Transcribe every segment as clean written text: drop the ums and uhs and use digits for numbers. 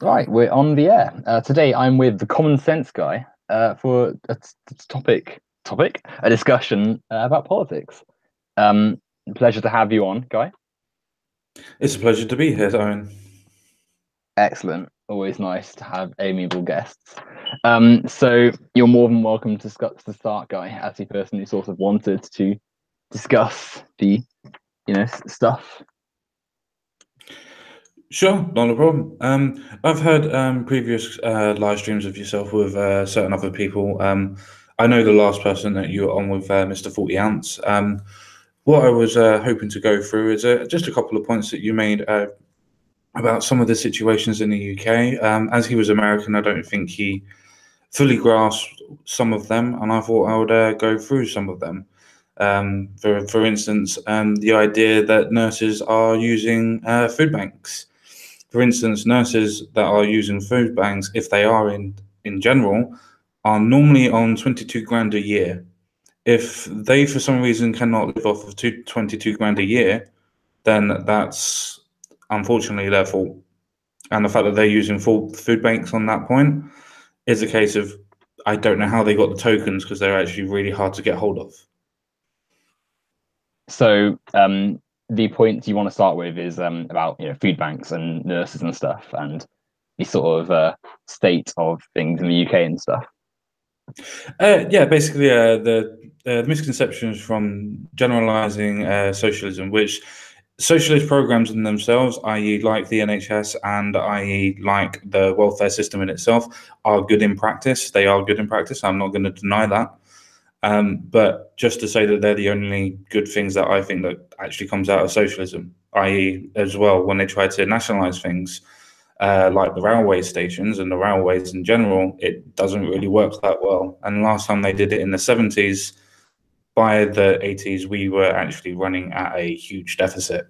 Right, we're on the air. Today I'm with the common sense guy for a discussion about politics. Um, Pleasure to have you on, Guy. It's a pleasure to be here, Owen. Excellent. Always nice to have amiable guests. So you're more than welcome to start, Guy, as the person who sort of wanted to discuss the stuff. Sure, not a problem. I've heard previous live streams of yourself with certain other people. I know the last person that you were on with, Mr. 40 Ounce. What I was hoping to go through is just a couple of points that you made about some of the situations in the UK. As he was American, I don't think he fully grasped some of them, and I thought I would go through some of them. For instance, the idea that nurses are using food banks. For instance, nurses that are using food banks, if they are in general, are normally on 22 grand a year. If they, for some reason, cannot live off of 22 grand a year, then that's unfortunately their fault. And the fact that they're using full food banks on that point is a case of I don't know how they got the tokens because they're actually really hard to get hold of. So the point you want to start with is about food banks and nurses and stuff, and the sort of state of things in the UK and stuff. Yeah, basically, the misconceptions from generalizing socialism, which socialist programs in themselves, i.e., like the NHS and i.e., like the welfare system in itself, are good in practice. They are good in practice. I'm not going to deny that. But just to say that they're the only good things that I think that actually comes out of socialism, i.e., as well, when they try to nationalize things like the railway stations and the railways in general, it doesn't really work that well. And last time they did it in the 70s, by the 80s, we were actually running at a huge deficit.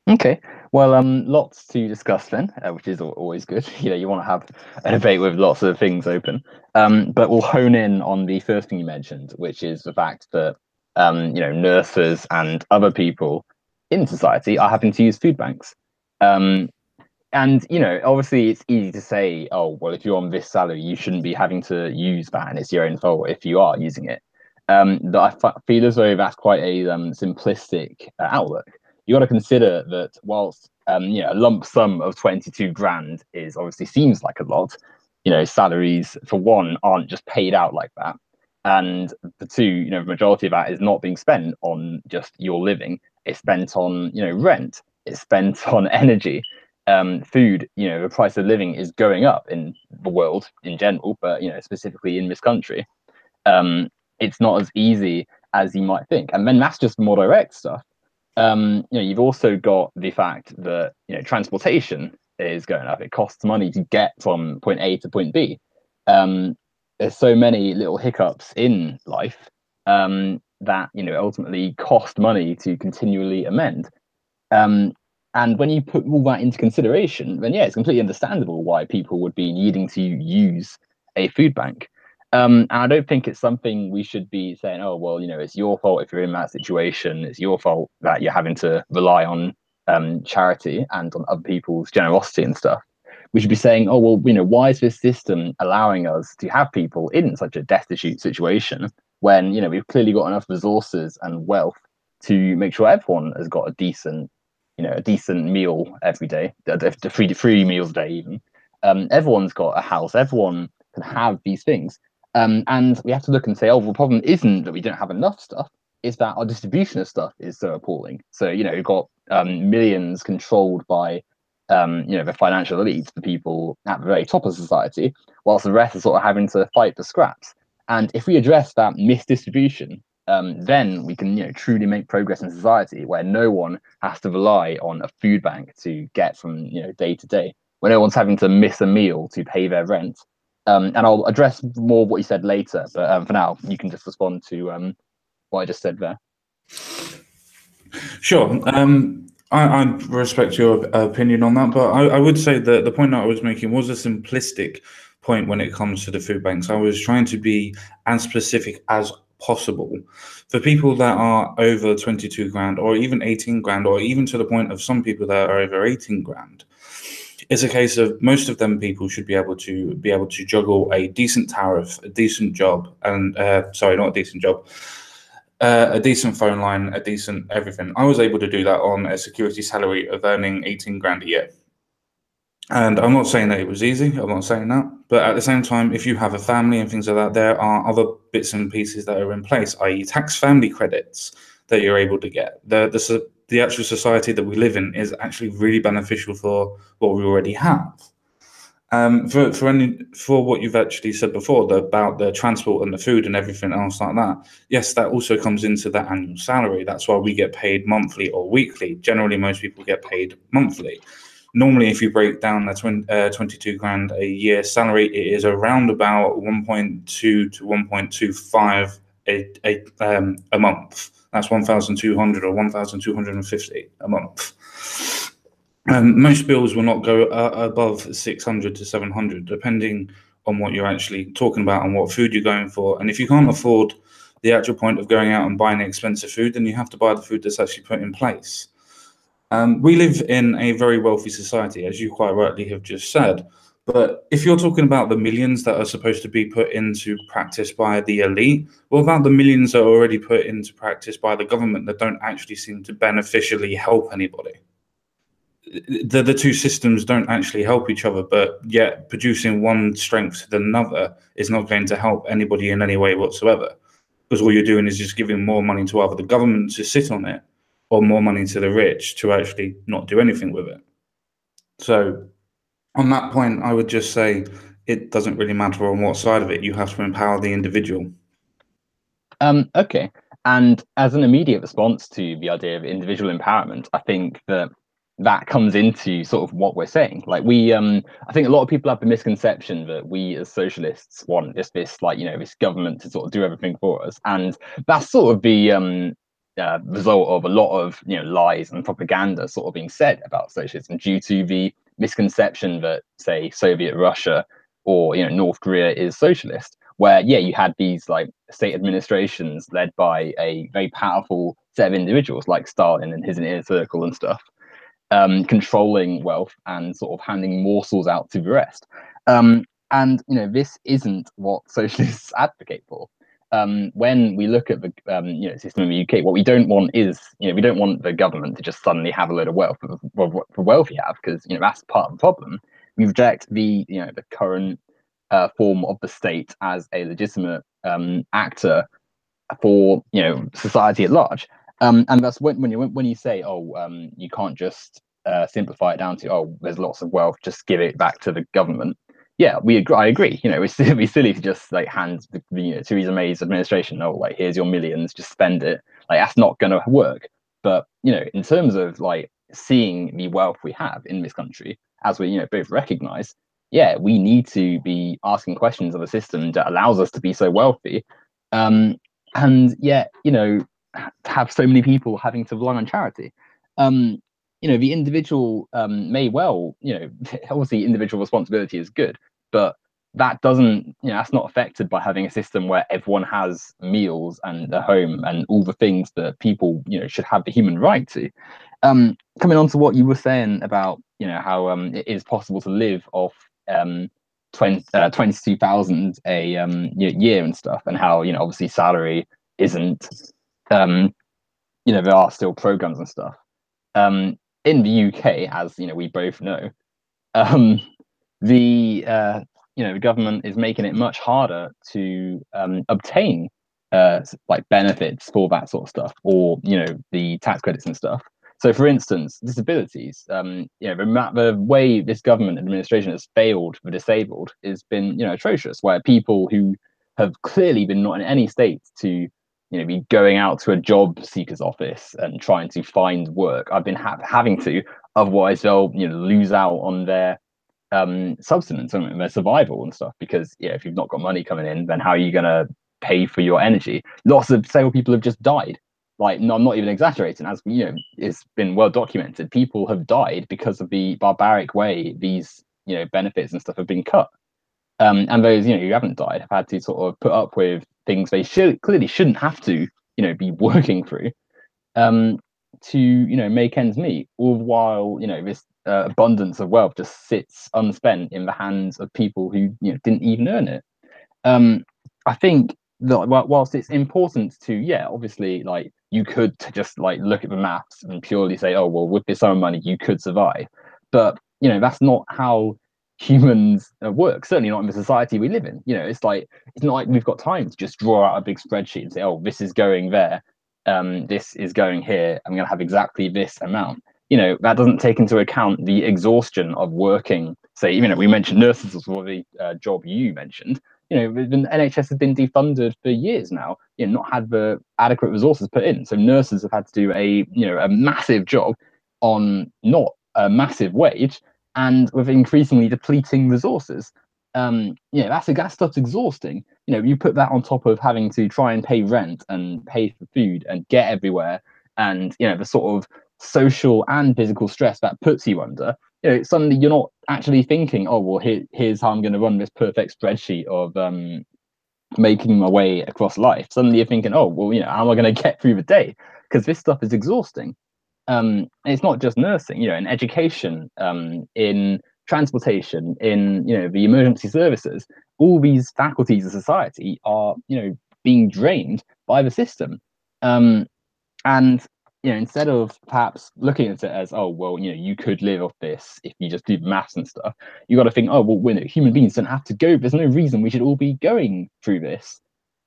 Okay, well, lots to discuss then, which is always good. You want to have a debate with lots of things open. But we'll hone in on the first thing you mentioned, which is the fact that nurses and other people in society are having to use food banks. Um, And obviously, it's easy to say, "Oh, well, if you're on this salary, you shouldn't be having to use that, and it's your own fault if you are using it." But feel as though that's quite a simplistic outlook. You got to consider that whilst a lump sum of 22 grand is obviously seems like a lot, salaries for one aren't just paid out like that, and for two, the majority of that is not being spent on just your living. It's spent on rent. It's spent on energy, food, the price of living is going up in the world in general, but specifically in this country, um, it's not as easy as you might think. And then that's just more direct stuff. You've also got the fact that transportation is going up. It costs money to get from point A to point B. There's so many little hiccups in life that ultimately cost money to continually amend. Um, and when you put all that into consideration, then yeah, it's completely understandable why people would be needing to use a food bank. And I don't think it's something we should be saying, oh, well, it's your fault if you're in that situation. It's your fault that you're having to rely on charity and on other people's generosity and stuff. We should be saying, oh, well, why is this system allowing us to have people in such a destitute situation when, we've clearly got enough resources and wealth to make sure everyone has got a decent meal every day, three meals a day even. Everyone's got a house. Everyone can have these things. And we have to look and say, oh, well, the problem isn't that we don't have enough stuff. It's that our distribution of stuff is so appalling. So, you've got millions controlled by, the financial elites, the people at the very top of society, whilst the rest are sort of having to fight for scraps. And if we address that misdistribution, then we can truly make progress in society where no one has to rely on a food bank to get from day to day, where no one's having to miss a meal to pay their rent. And I'll address more what you said later, but for now you can just respond to what I just said there. Sure. I respect your opinion on that, but I would say that the point that I was making was a simplistic point when it comes to the food banks. I was trying to be as specific as possible for people that are over 22 grand or even 18 grand, or even to the point of some people that are over 18 grand. It's a case of most of them people should be able to juggle a decent tariff, a decent job, and sorry, not a decent job, a decent phone line, a decent everything. I was able to do that on a security salary of earning 18 grand a year. And I'm not saying that it was easy, I'm not saying that. But at the same time, if you have a family and things like that, there are other bits and pieces that are in place, i.e., tax family credits that you're able to get. The actual society that we live in is actually really beneficial for what we already have. For what you've actually said before about the transport and the food and everything else like that, yes, that also comes into that annual salary. That's why we get paid monthly or weekly. Generally, most people get paid monthly. Normally, if you break down the 22 grand a year salary, it is around about 1.2 to 1.25 a month. That's 1,200 or 1,250 a month. Most bills will not go above 600 to 700, depending on what you're actually talking about and what food you're going for. And if you can't afford the actual point of going out and buying expensive food, then you have to buy the food that's actually put in place. We live in a very wealthy society, as you quite rightly have just said. But if you're talking about the millions that are supposed to be put into practice by the elite, what about the millions that are already put into practice by the government that don't actually seem to beneficially help anybody? The two systems don't actually help each other, but yet producing one strength to another is not going to help anybody in any way whatsoever. Because all you're doing is just giving more money to either the government to sit on it or more money to the rich to actually not do anything with it. So on that point, I would just say it doesn't really matter on what side of it. You have to empower the individual. Okay. And as an immediate response to the idea of individual empowerment, I think that that comes into sort of what we're saying. Like I think a lot of people have the misconception that we as socialists want just this, like, this government to sort of do everything for us. And that's sort of the result of a lot of, lies and propaganda sort of being said about socialism due to the misconception that, say, Soviet Russia or, North Korea is socialist, where you had these like state administrations led by a very powerful set of individuals like Stalin and his inner circle and stuff, controlling wealth and sort of handing morsels out to the rest. And this isn't what socialists advocate for. When we look at the system in the UK, what we don't want is, we don't want the government to just suddenly have a load of wealth for wealth you have, because that's part of the problem. We reject the current form of the state as a legitimate actor for society at large. And that's when you say, you can't just simplify it down to, there's lots of wealth, just give it back to the government. Yeah, we agree. I agree. It'd be silly to just like hand the Theresa May's administration, like, here's your millions, just spend it. Like, that's not going to work. But in terms of like seeing the wealth we have in this country, as we both recognize, we need to be asking questions of a system that allows us to be so wealthy. And yet, have so many people having to rely on charity. The individual may well, obviously individual responsibility is good, but that doesn't, that's not affected by having a system where everyone has meals and a home and all the things that people, should have the human right to. Coming on to what you were saying about, how it is possible to live off 22,000 a year and stuff, and how obviously salary isn't, there are still programs and stuff. In the UK, as we both know, um, the government is making it much harder to obtain like benefits for that sort of stuff, or the tax credits and stuff. So, for instance, disabilities. The way this government administration has failed the disabled has been atrocious. Where people who have clearly been not in any state to be going out to a job seeker's office and trying to find work, I've been having to. Otherwise, they'll lose out on their subsistence and their survival and stuff. Because if you've not got money coming in, then how are you going to pay for your energy? Lots of disabled people have just died. Like, no, I'm not even exaggerating. As it's been well documented, people have died because of the barbaric way these benefits and stuff have been cut. And those who haven't died have had to sort of put up with things they clearly shouldn't have to be working through, to make ends meet. All the while this abundance of wealth just sits unspent in the hands of people who didn't even earn it. um, I think that whilst it's important to, yeah, obviously, like you could just like look at the maths and purely say, oh well, with this sum of money you could survive, but that's not how humans work. Certainly not in the society we live in. It's not like we've got time to just draw out a big spreadsheet and say, oh, this is going there, this is going here. I'm going to have exactly this amount. That doesn't take into account the exhaustion of working. Say, we mentioned nurses as well, the job you mentioned. The NHS has been defunded for years now, not had the adequate resources put in. So nurses have had to do a massive job on not a massive wage and with increasingly depleting resources. That stuff's exhausting. You put that on top of having to try and pay rent and pay for food and get everywhere, and the sort of social and physical stress that puts you under. Suddenly you're not actually thinking, oh well, here's how I'm going to run this perfect spreadsheet of making my way across life. Suddenly you're thinking, oh well, how am I going to get through the day? Because this stuff is exhausting. It's not just nursing, in education, in transportation, in the emergency services. All these faculties of society are being drained by the system. And instead of perhaps looking at it as, oh well, you could live off this if you just do the maths and stuff, you got to think, oh well, human beings don't have to go. There's no reason we should all be going through this.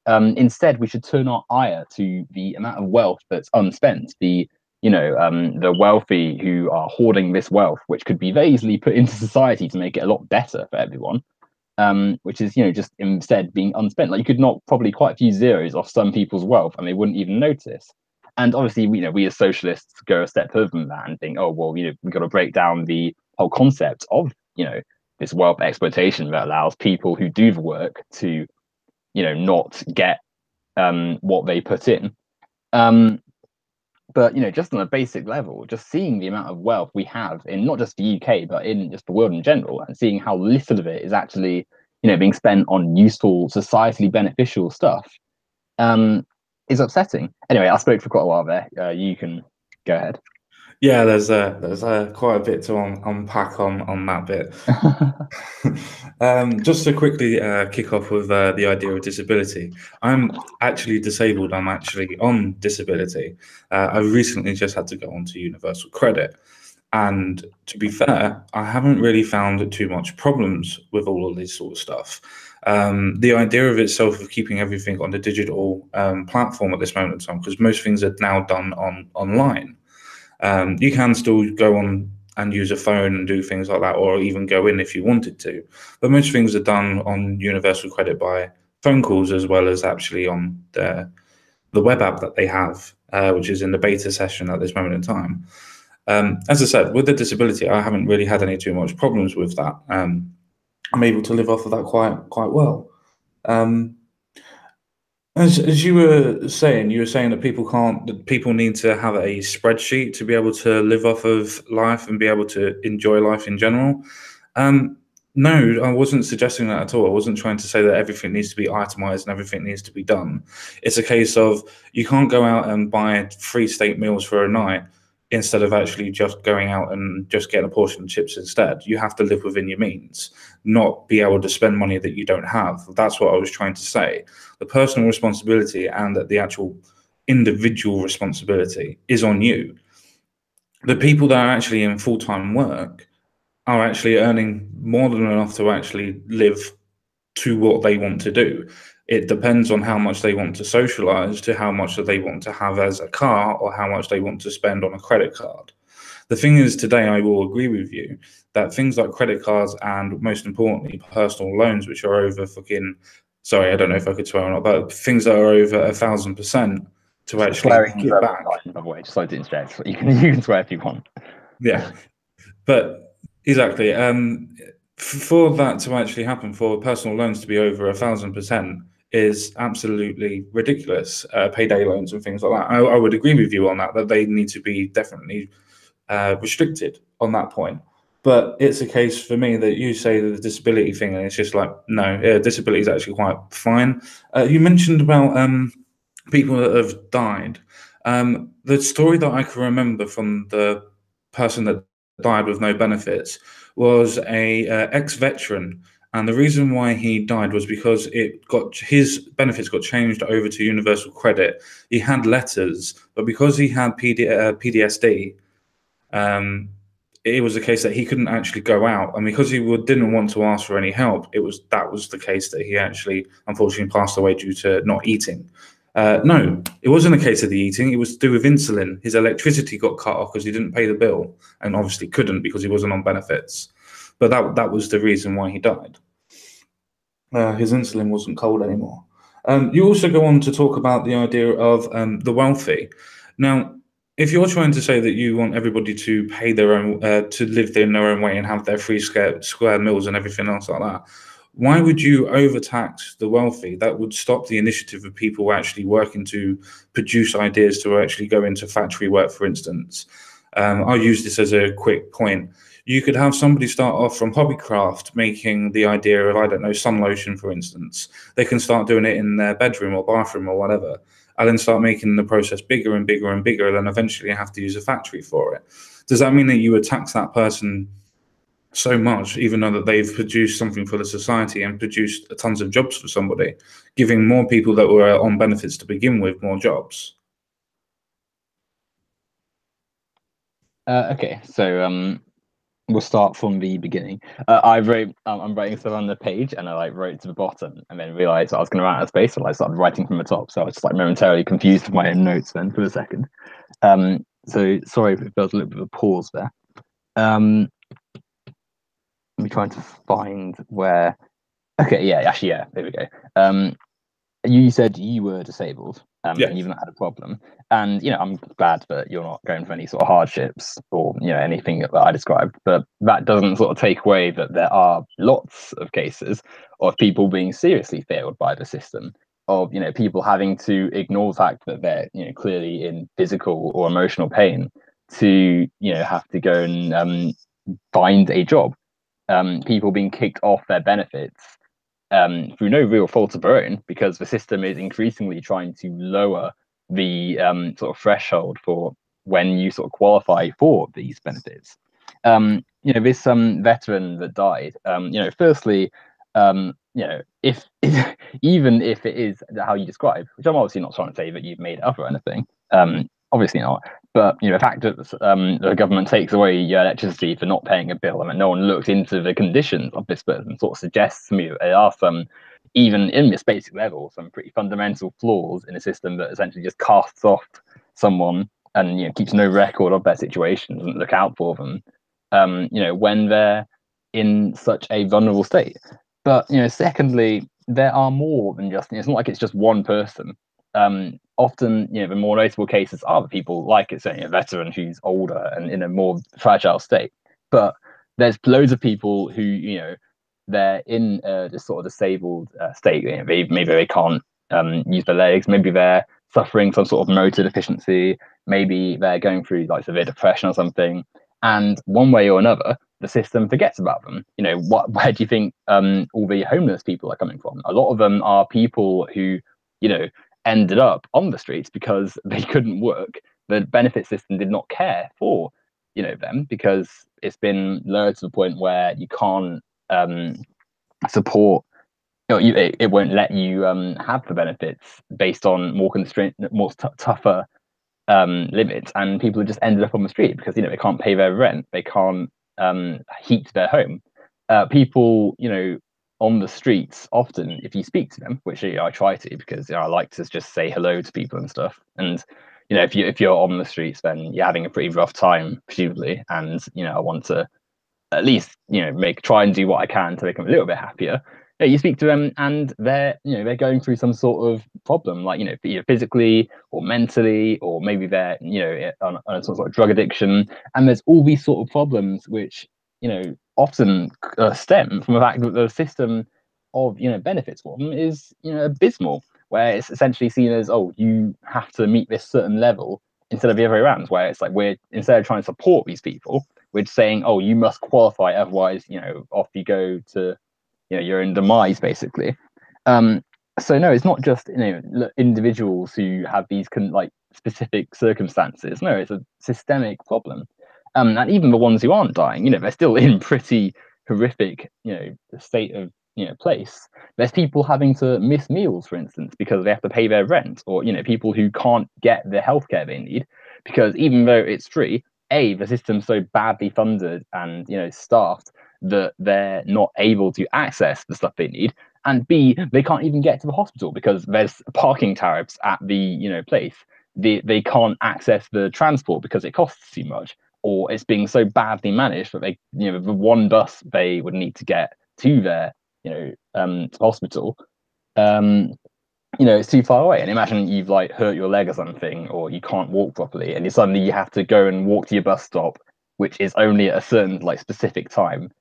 Instead, we should turn our ire to the amount of wealth that's unspent. The wealthy who are hoarding this wealth, which could be very easily put into society to make it a lot better for everyone. Which is just instead being unspent. Like you could knock probably quite a few zeros off some people's wealth, and they wouldn't even notice. And obviously, we as socialists go a step further than that and think, oh well, we've got to break down the whole concept of this wealth exploitation that allows people who do the work to not get what they put in. But just on a basic level, just seeing the amount of wealth we have in not just the UK but in just the world in general, and seeing how little of it is actually being spent on useful, societally beneficial stuff, is upsetting. Anyway, I spoke for quite a while there. You can go ahead. Yeah, there's quite a bit to unpack on that bit. Just to quickly kick off with the idea of disability. I'm actually disabled. I'm actually on disability. I recently just had to go onto universal credit. And to be fair, I haven't really found too much problems with all of this sort of stuff. The idea of itself of keeping everything on the digital platform at this moment in time, because most things are now done online. You can still go on and use a phone and do things like that, or even go in if you wanted to. But most things are done on universal credit by phone calls, as well as actually on the web app that they have, which is in the beta session at this moment in time. As I said, with the disability, I haven't really had any too much problems with that. I'm able to live off of that quite well. As you were saying that people need to have a spreadsheet to be able to live off of life and be able to enjoy life in general. No, I wasn't suggesting that at all. I wasn't trying to say that everything needs to be itemized and everything needs to be done. It's a case of you can't go out and buy 3 steak meals for a night instead of actually just going out and just getting a portion of chips instead. You have to live within your means, not be able to spend money that you don't have. That's what I was trying to say. The personal responsibility and the actual individual responsibility is on you. The people that are actually in full-time work are actually earning more than enough to actually live to what they want to do. It depends on how much they want to socialize, to how much that they want to have as a car, or how much they want to spend on a credit card. The thing is, today I will agree with you that things like credit cards and, most importantly, personal loans, which are over sorry, I don't know if I could swear or not, but things that are over 1,000% to actually get back. By the way, just so I didn't interject. You can swear if you want. Yeah, but exactly. For that to actually happen, for personal loans to be over 1,000% is absolutely ridiculous. Payday loans and things like that. I would agree with you on that they need to be definitely restricted on that point. But it's a case for me that you say the disability thing, and it's just like, no, disability is actually quite fine. You mentioned about people that have died. The story that I can remember from the person that died with no benefits was a ex-veteran, and the reason why he died was because it got his benefits got changed over to universal credit. He had letters, but because he had PTSD, um, it was a case that he couldn't actually go out, and because didn't want to ask for any help, that was the case that he actually unfortunately passed away due to not eating. No, it wasn't a case of the eating. It was to do with insulin. His electricity got cut off because he didn't pay the bill, and obviously couldn't because he wasn't on benefits. But that was the reason why he died. His insulin wasn't cold anymore. You also go on to talk about the idea of the wealthy. Now, if you're trying to say that you want everybody to pay their own, to live in their own way and have their free square meals and everything else like that, why would you overtax the wealthy? That would stop the initiative of people actually working to produce ideas to actually go into factory work, for instance. I'll use this as a quick point. You could have somebody start off from hobbycraft, making the idea of, I don't know, sun lotion, for instance. They can start doing it in their bedroom or bathroom or whatever, and then start making the process bigger and bigger and bigger, and then eventually have to use a factory for it. Does that mean that you would tax that person so much, even though that they've produced something for the society and produced tons of jobs for somebody, giving more people that were on benefits to begin with more jobs? Okay, so we'll start from the beginning. I'm writing stuff on the page, and I like wrote to the bottom, and then realized I was going to run out of space, so I started writing from the top. So I was just like momentarily confused with my own notes then for a second. So sorry if there was a little bit of a pause there. Let me try to find where. Okay, yeah, actually, yeah, there we go. You said you were disabled, Yeah. and you've not had a problem. And I'm glad that you're not going for any sort of hardships or anything that I described. But that doesn't sort of take away that there are lots of cases of people being seriously failed by the system, of people having to ignore the fact that they're clearly in physical or emotional pain to have to go and find a job. People being kicked off their benefits through no real fault of their own, because the system is increasingly trying to lower the sort of threshold for when you sort of qualify for these benefits. This veteran that died, firstly, if even if it is how you describe, which I'm obviously not trying to say that you've made it up or anything, obviously not. But the fact that the government takes away your electricity for not paying a bill, I mean, no one looked into the conditions of this person, sort of suggests to me that there are some, even in this basic level, some pretty fundamental flaws in a system that essentially just casts off someone and keeps no record of their situation, doesn't look out for them, when they're in such a vulnerable state. But secondly, there are more than just. It's not like it's just one person. Often, the more notable cases are the people like it's a veteran who's older and in a more fragile state. But there's loads of people who, they're in this sort of disabled state. Maybe they can't use their legs. Maybe they're suffering some sort of motor deficiency. Maybe they're going through like severe depression or something. And one way or another, the system forgets about them. Where do you think all the homeless people are coming from? A lot of them are people who, ended up on the streets because they couldn't work. The benefit system did not care for, them, because it's been lowered to the point where you can't support. It won't let you have the benefits based on more constraint, more tougher limits, and people have just ended up on the street because they can't pay their rent, they can't heat their home. People, on the streets, often, if you speak to them, which I try to, because I like to just say hello to people and stuff, and if you're on the streets, then you're having a pretty rough time, presumably, and I want to at least try and do what I can to make them a little bit happier. Yeah, you speak to them and they're going through some sort of problem, like either physically or mentally, or maybe they're on some sort of drug addiction, and there's all these sort of problems which often stem from the fact that the system of benefits for them is abysmal, where it's essentially seen as, oh, you have to meet this certain level, instead of the other way around, where it's like, we're, instead of trying to support these people, we're saying, oh, you must qualify, otherwise off you go to your own demise, basically. So no, it's not just individuals who have these like specific circumstances. No, it's a systemic problem. And even the ones who aren't dying, they're still in pretty horrific, state of place. There's people having to miss meals, for instance, because they have to pay their rent, or people who can't get the healthcare they need because even though it's free, the system's so badly funded and staffed that they're not able to access the stuff they need, and B, they can't even get to the hospital because there's parking tariffs at the place. They can't access the transport because it costs too much, or it's being so badly managed that they, the one bus they would need to get to their, hospital, um, it's too far away. And imagine you've like hurt your leg or something, or you can't walk properly, and suddenly you have to go and walk to your bus stop, which is only at a certain like specific time,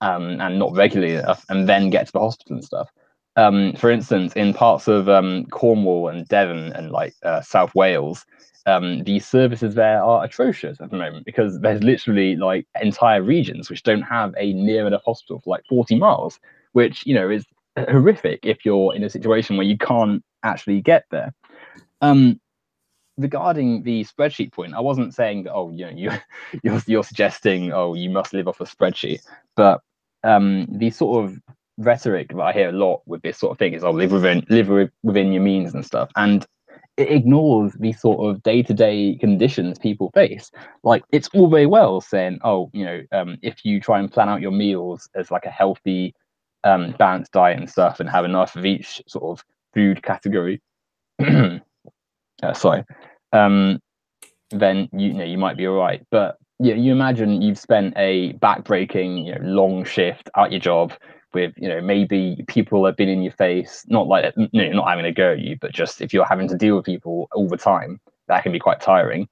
and not regularly enough, and then get to the hospital and stuff. For instance, in parts of Cornwall and Devon and like South Wales, the services there are atrocious at the moment because there's literally like entire regions which don't have a near enough hospital for like 40 miles, which is horrific if you're in a situation where you can't actually get there. Um, Regarding the spreadsheet point, I wasn't saying that, oh, you're suggesting, oh, you must live off a spreadsheet, but the sort of rhetoric that I hear a lot with this sort of thing is, oh, live within your means and stuff, and it ignores the sort of day-to-day conditions people face. Like, it's all very well saying, oh, if you try and plan out your meals as like a healthy, balanced diet and stuff, and have enough of each sort of food category. Sorry, um, then you might be all right. But yeah, you imagine you've spent a backbreaking, long shift at your job with, maybe people have been in your face, not like not having a go at you, but just if you're having to deal with people all the time, that can be quite tiring.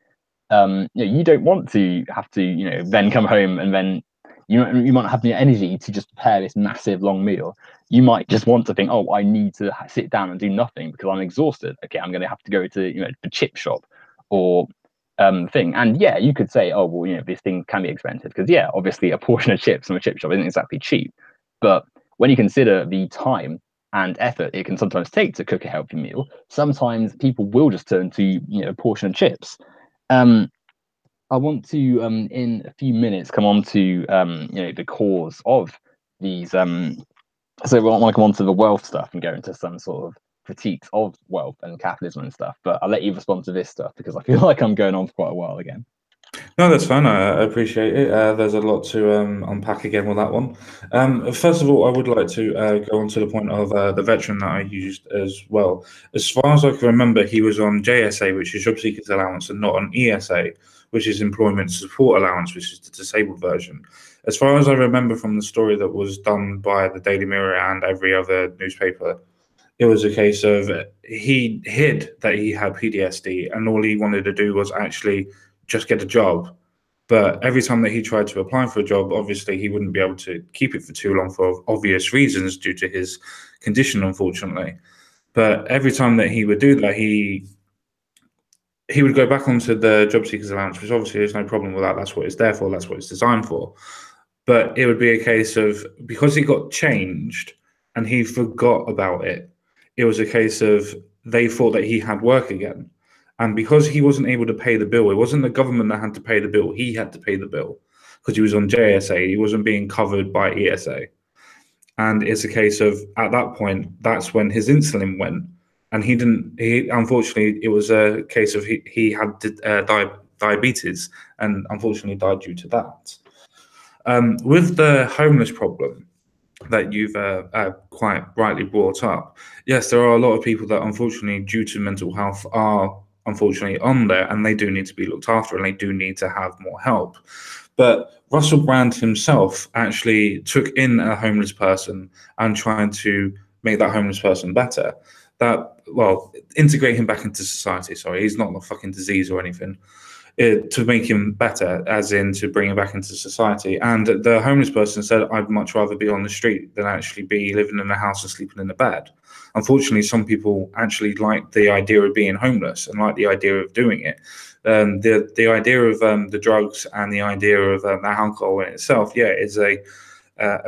You don't want to have to, then come home and then you might not have the energy to just prepare this massive long meal. You might just want to think, oh, I need to sit down and do nothing because I'm exhausted. Okay, I'm going to have to go to the chip shop or thing. And yeah, you could say, oh well, this thing can be expensive because yeah, obviously a portion of chips from a chip shop isn't exactly cheap. But when you consider the time and effort it can sometimes take to cook a healthy meal, sometimes people will just turn to a portion of chips. Um, I want to, in a few minutes, come on to, the cause of these. So I want to come on to the wealth stuff and go into some sort of critiques of wealth and capitalism and stuff. But I'll let you respond to this stuff because I feel like I'm going on for quite a while again. No, that's fine. I appreciate it. There's a lot to unpack again with that one. First of all, I would like to go on to the point of the veteran that I used as well. As far as I can remember, he was on JSA, which is Job Seekers Allowance, and not on ESA, which is Employment Support Allowance, which is the disabled version. As far as I remember from the story that was done by the Daily Mirror and every other newspaper, it was a case of he hid that he had PTSD, and all he wanted to do was actually just get a job. But every time that he tried to apply for a job, obviously he wouldn't be able to keep it for too long for obvious reasons due to his condition, unfortunately. But every time that he would do that, he would go back onto the job seekers allowance, which obviously there's no problem with that. That's what it's there for. That's what it's designed for. But it would be a case of because he got changed and he forgot about it, it was a case of they thought that he had work again. And because he wasn't able to pay the bill, it wasn't the government that had to pay the bill. He had to pay the bill because he was on JSA. He wasn't being covered by ESA. And it's a case of at that point, that's when his insulin went. And he didn't, he unfortunately, it was a case of he had diabetes and unfortunately died due to that. With the homeless problem that you've quite rightly brought up, yes, there are a lot of people that unfortunately, due to mental health, are unfortunately on there and they do need to be looked after and they do need to have more help. But Russell Brand himself actually took in a homeless person and trying to make that homeless person better. Integrate him back into society. Sorry, he's not a fucking disease or anything. To make him better, as in to bring him back into society. And the homeless person said, I'd much rather be on the street than actually be living in a house and sleeping in a bed. Unfortunately, some people actually like the idea of being homeless and like the idea of doing it. The idea of the drugs and the idea of the alcohol in itself, yeah, is a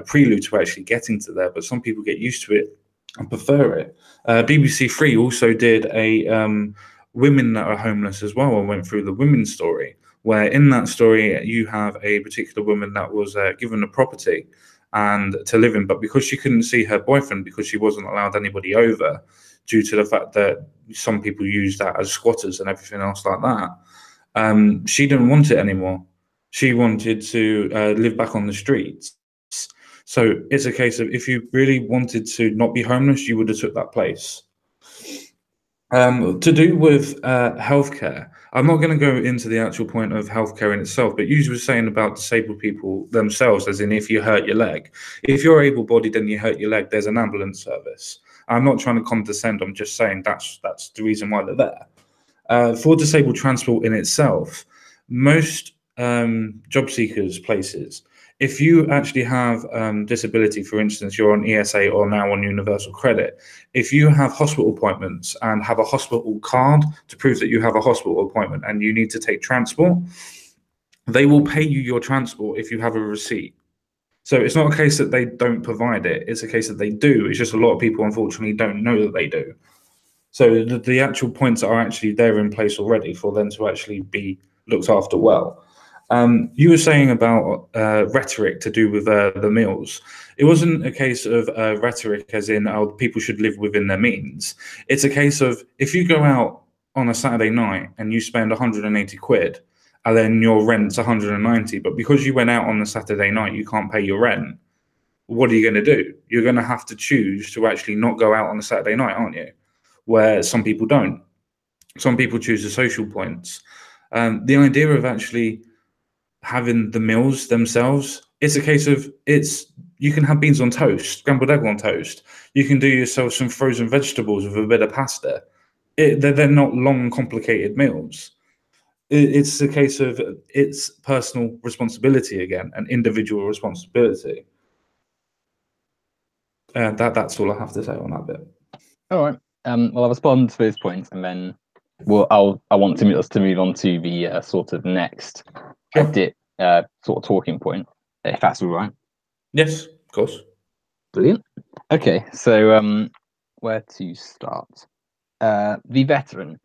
prelude to actually getting to there. But some people get used to it and prefer it. BBC Three also did a women that are homeless as well and went through the women's story. where in that story you have a particular woman that was given a property and to live in, but because she couldn't see her boyfriend because she wasn't allowed anybody over due to the fact that some people use that as squatters and everything else like that, she didn't want it anymore. She wanted to live back on the streets. So it's a case of if you really wanted to not be homeless, you would have took that place. To do with healthcare, I'm not going to go into the actual point of healthcare in itself, but you were saying about disabled people themselves, as in if you hurt your leg. If you're able-bodied and you hurt your leg, there's an ambulance service. I'm not trying to condescend. I'm just saying that's the reason why they're there. For disabled transport in itself, most job seekers places, if you actually have disability, for instance, you're on ESA or now on Universal Credit, if you have hospital appointments and have a hospital card to prove that you have a hospital appointment and you need to take transport, they will pay you your transport if you have a receipt. So it's not a case that they don't provide it, it's a case that they do. It's just a lot of people, unfortunately, don't know that they do. So the actual points are actually there in place already for them to actually be looked after well. You were saying about rhetoric to do with the meals. It wasn't a case of rhetoric as in, oh, people should live within their means. It's a case of if you go out on a Saturday night and you spend 180 quid and then your rent's 190, but because you went out on the Saturday night, you can't pay your rent. What are you going to do? You're going to have to choose to actually not go out on a Saturday night, aren't you? Where some people don't. Some people choose the social points. The idea of actually having the meals themselves, it's a case of you can have beans on toast, scrambled egg on toast. You can do yourself some frozen vegetables with a bit of pasta. They're not long, complicated meals. It's a case of it's personal responsibility again, and individual responsibility. That's all I have to say on that bit. All right. Well, I'll respond to those points, and then I want us to move on to the sort of next Sure. sort of talking point, if that's all right. Yes, of course. Brilliant. Okay, so where to start? The veteran.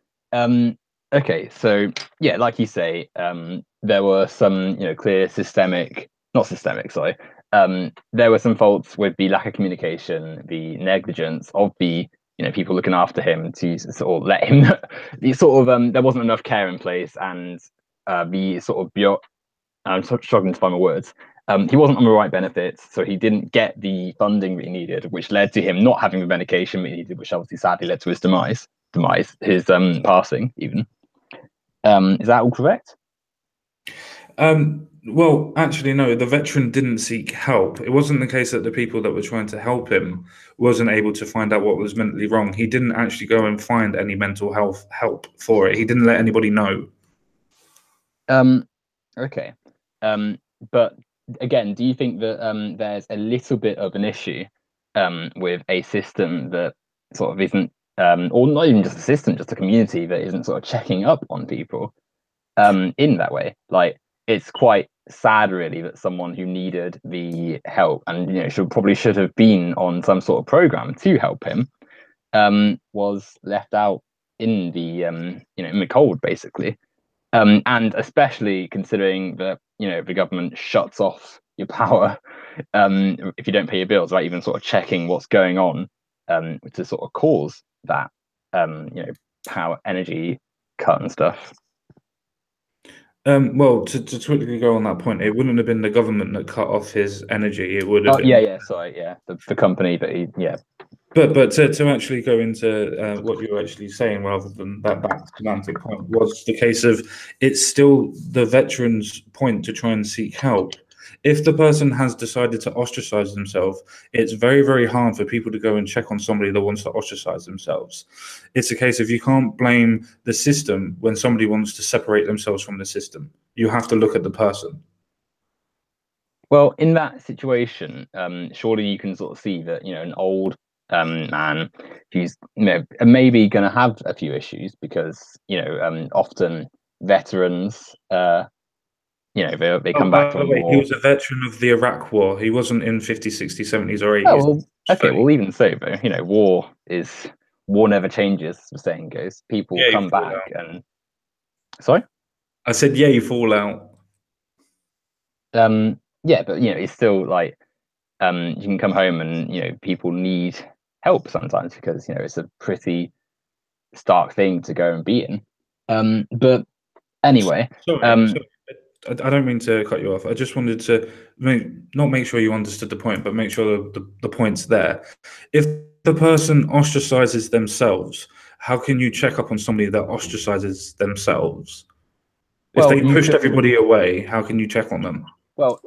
Okay, so yeah, like you say, there were some, clear not systemic, sorry. There were some faults with the lack of communication, the negligence of the, people looking after him to sort of let him, there wasn't enough care in place, and the sort of I'm struggling to find my words. He wasn't on the right benefits, so he didn't get the funding that he needed, which led to him not having the medication that he needed, which obviously sadly led to his his passing even. Is that all correct? Well, actually, no, the veteran didn't seek help. It wasn't the case that the people that were trying to help him wasn't able to find out what was mentally wrong. He didn't actually go and find any mental health help for it. He didn't let anybody know. Okay. But again, do you think that there's a little bit of an issue with a system that sort of isn't, or not even just a system, just a community that isn't sort of checking up on people in that way? Like, it's quite sad, really, that someone who needed the help and should have been on some sort of program to help him was left out in the in the cold, basically. And especially considering that the government shuts off your power if you don't pay your bills, right? Even sort of checking what's going on to sort of cause that power energy cut and stuff. Well, to quickly go on that point, it wouldn't have been the government that cut off his energy. It would have been. Yeah, sorry, yeah, the company that yeah. But to actually go into what you were actually saying, rather than that semantic point, was the case of it's still the veteran's point to try and seek help. If the person has decided to ostracize themselves, it's very, very hard for people to go and check on somebody that wants to ostracize themselves. It's a case of you can't blame the system when somebody wants to separate themselves from the system. You have to look at the person. Well, in that situation, surely you can sort of see that an old man who's maybe going to have a few issues because often veterans they come back By the from way, he war. was a veteran of the Iraq War. He wasn't in 50s, 60s, 70s, or Oh 80s. well, okay, well even so, but war never changes, the saying goes. People Yeah, he come fought back that. and sorry. I said, yeah, you fall out. Yeah, but it's still like you can come home and people need help sometimes because it's a pretty stark thing to go and be in. But anyway, Sorry, um, sorry. I don't mean to cut you off. I just wanted to not make sure you understood the point, but make sure the point's there. If the person ostracizes themselves, how can you check up on somebody that ostracizes themselves? If well, they you pushed could. everybody away, how can you check on them? Well,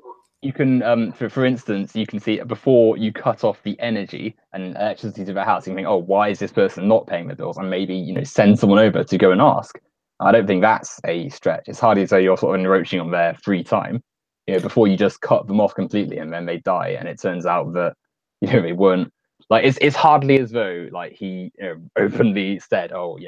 you can, for instance, you can see before you cut off the energy and electricity to the house, you can think, oh, why is this person not paying the bills? And maybe, send someone over to go and ask. I don't think that's a stretch. It's hardly as though you're sort of encroaching on their free time, before you just cut them off completely and then they die. And it turns out that, they weren't like, it's hardly as though like he, openly said, oh,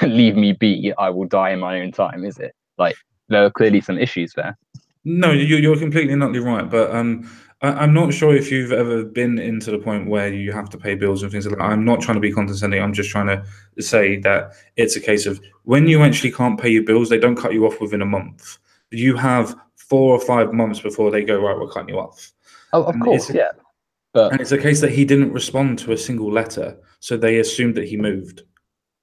leave me be. I will die in my own time, is it? Like, there are clearly some issues there. No, you're completely and utterly right. But I'm not sure if you've ever been into the point where you have to pay bills and things like that. I'm not trying to be condescending. I'm just trying to say that it's a case of when you actually can't pay your bills, they don't cut you off within a month. You have 4 or 5 months before they go, right, we're cutting you off. Oh, of And it's course, yeah. But and it's a case that he didn't respond to a single letter, so they assumed that he moved.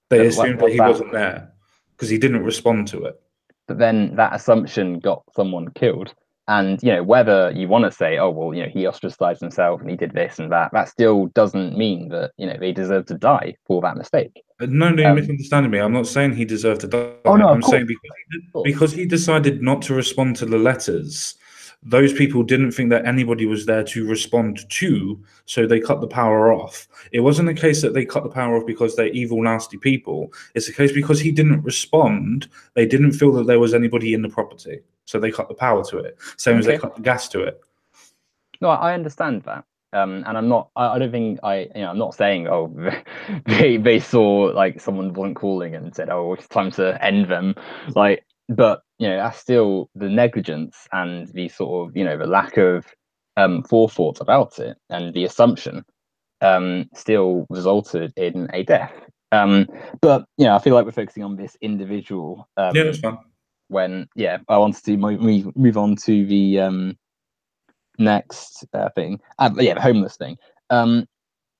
They assumed that what's he that? wasn't there because he didn't respond to it. But then that assumption got someone killed. And whether you want to say, oh well, he ostracized himself and he did this and that, that still doesn't mean that they deserve to die for that mistake. No, no, you're Um, misunderstanding me. I'm not saying he deserved to oh die. no, of I'm course, saying of course. because he decided not to respond to the letters, those people didn't think that anybody was there to respond to, so they cut the power off. It wasn't a case that they cut the power off because they're evil, nasty people. It's a case because he didn't respond, they didn't feel that there was anybody in the property, so they cut the power to it. Same as they Okay. cut the gas to it. No, I understand that. And I'm not. I don't think I'm not saying. Oh, they saw like someone wasn't calling and said, "Oh, it's time to end them." Like, but that's still the negligence and the sort of the lack of forethought about it and the assumption still resulted in a death. Um, but I feel like we're focusing on this individual. Yeah, that's fine. When I wanted to move on to the next thing. Yeah, the homeless thing.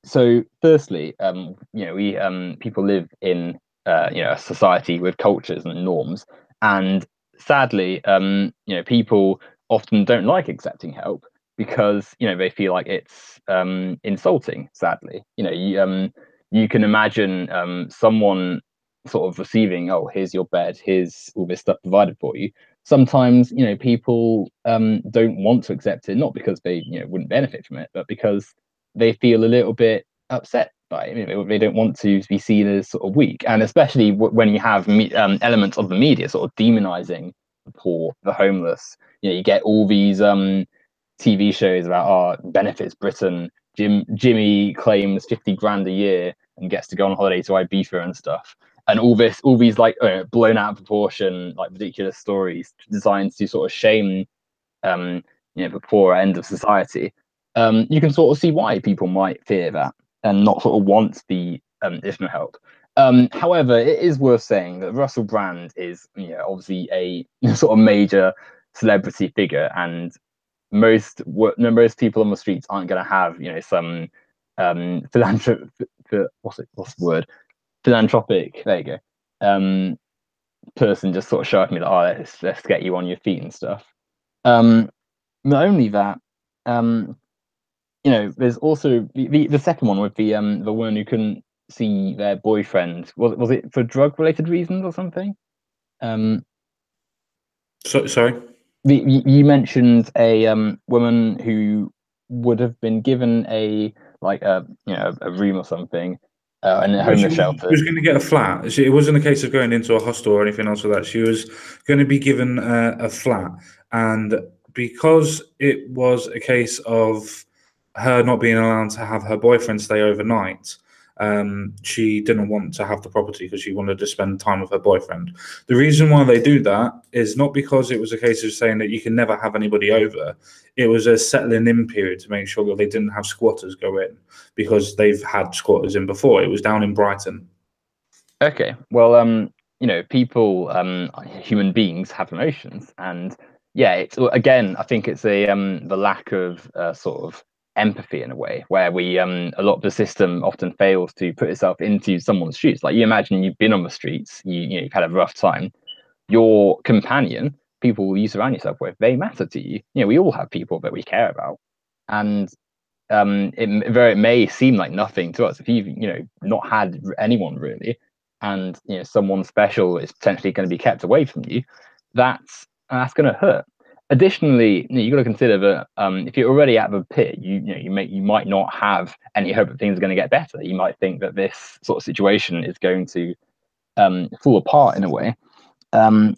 So firstly, we people live in a society with cultures and norms, and sadly, people often don't like accepting help because they feel like it's insulting. Sadly, you can imagine someone sort of receiving, oh, here's your bed, here's all this stuff provided for you. Sometimes people don't want to accept it, not because they wouldn't benefit from it, but because they feel a little bit upset by it. They don't want to be seen as sort of weak, and especially when you have elements of the media sort of demonizing the poor, the homeless. You get all these TV shows about benefits Britain. Jimmy claims 50 grand a year and gets to go on holiday to Ibiza and stuff. And all these like blown out of proportion, like ridiculous stories designed to sort of shame the poorer end of society, you can sort of see why people might fear that and not sort of want the additional help. However, it is worth saying that Russell Brand is, obviously a sort of major celebrity figure, and most people on the streets aren't going to have, some philanthropic. What's the word? Philanthropic. There you go. Person just sort of shouting me that, oh, let's get you on your feet and stuff. Um, Not only that, um, there's also the second one with the woman who couldn't see their boyfriend. Was it for drug related reasons or something? Um, So sorry. you mentioned a woman who would have been given a like a room or something in a No, homeless she shelter. was going to get a flat. It wasn't a case of going into a hostel or anything else like that. She was going to be given a flat, and because it was a case of her not being allowed to have her boyfriend stay overnight, she didn't want to have the property because she wanted to spend time with her boyfriend. The reason why they do that is not because it was a case of saying that you can never have anybody over. It was a settling in period to make sure that they didn't have squatters go in because they've had squatters in before. It was down in Brighton. Okay, well, people, human beings have emotions, and yeah, it's again, I think it's the lack of sort of empathy in a way, where we a lot of the system often fails to put itself into someone's shoes. Like you imagine you've been on the streets, you've had a rough time. Your companion, people you surround yourself with, they matter to you. We all have people that we care about, and it may seem like nothing to us if you've not had anyone really, and someone special is potentially going to be kept away from you. That's going to hurt. Additionally, you got to consider that if you're already at the pit, you might not have any hope that things are going to get better. You might think that this sort of situation is going to fall apart in a way, and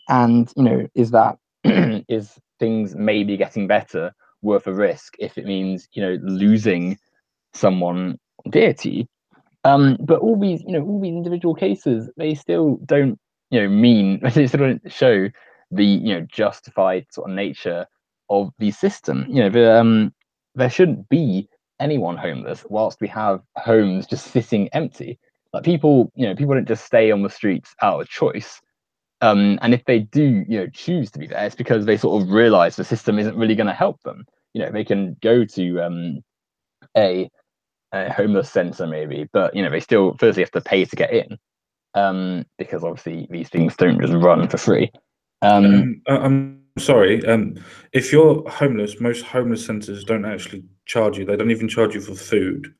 is that is things maybe getting better worth a risk if it means losing someone dear to you? But all these individual cases, they still don't, mean they still don't show the justified sort of nature of the system. There shouldn't be anyone homeless whilst we have homes just sitting empty. Like people don't just stay on the streets out of choice. And if they do, choose to be there, it's because they sort of realize the system isn't really going to help them. They can go to a, a homeless center maybe, but they still firstly have to pay to get in, because obviously these things don't just run for free. Um, I'm sorry. If you're homeless, most homeless centers don't actually charge you. They don't even charge you for food.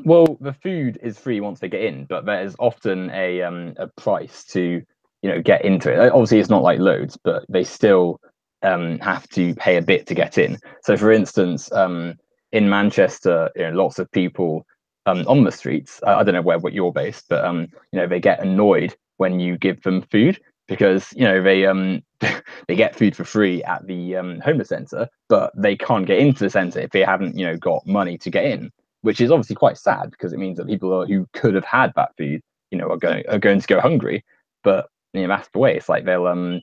well, the food is free once they get in, but there is often a price to get into it. Obviously, it's not like loads, but they still have to pay a bit to get in. So, for instance, in Manchester, lots of people on the streets. I don't know what you're based, but they get annoyed when you give them food because they they get food for free at the homeless centre, but they can't get into the centre if they haven't got money to get in, which is obviously quite sad because it means that who could have had that food, are going to go hungry. But that's the way. It's like they'll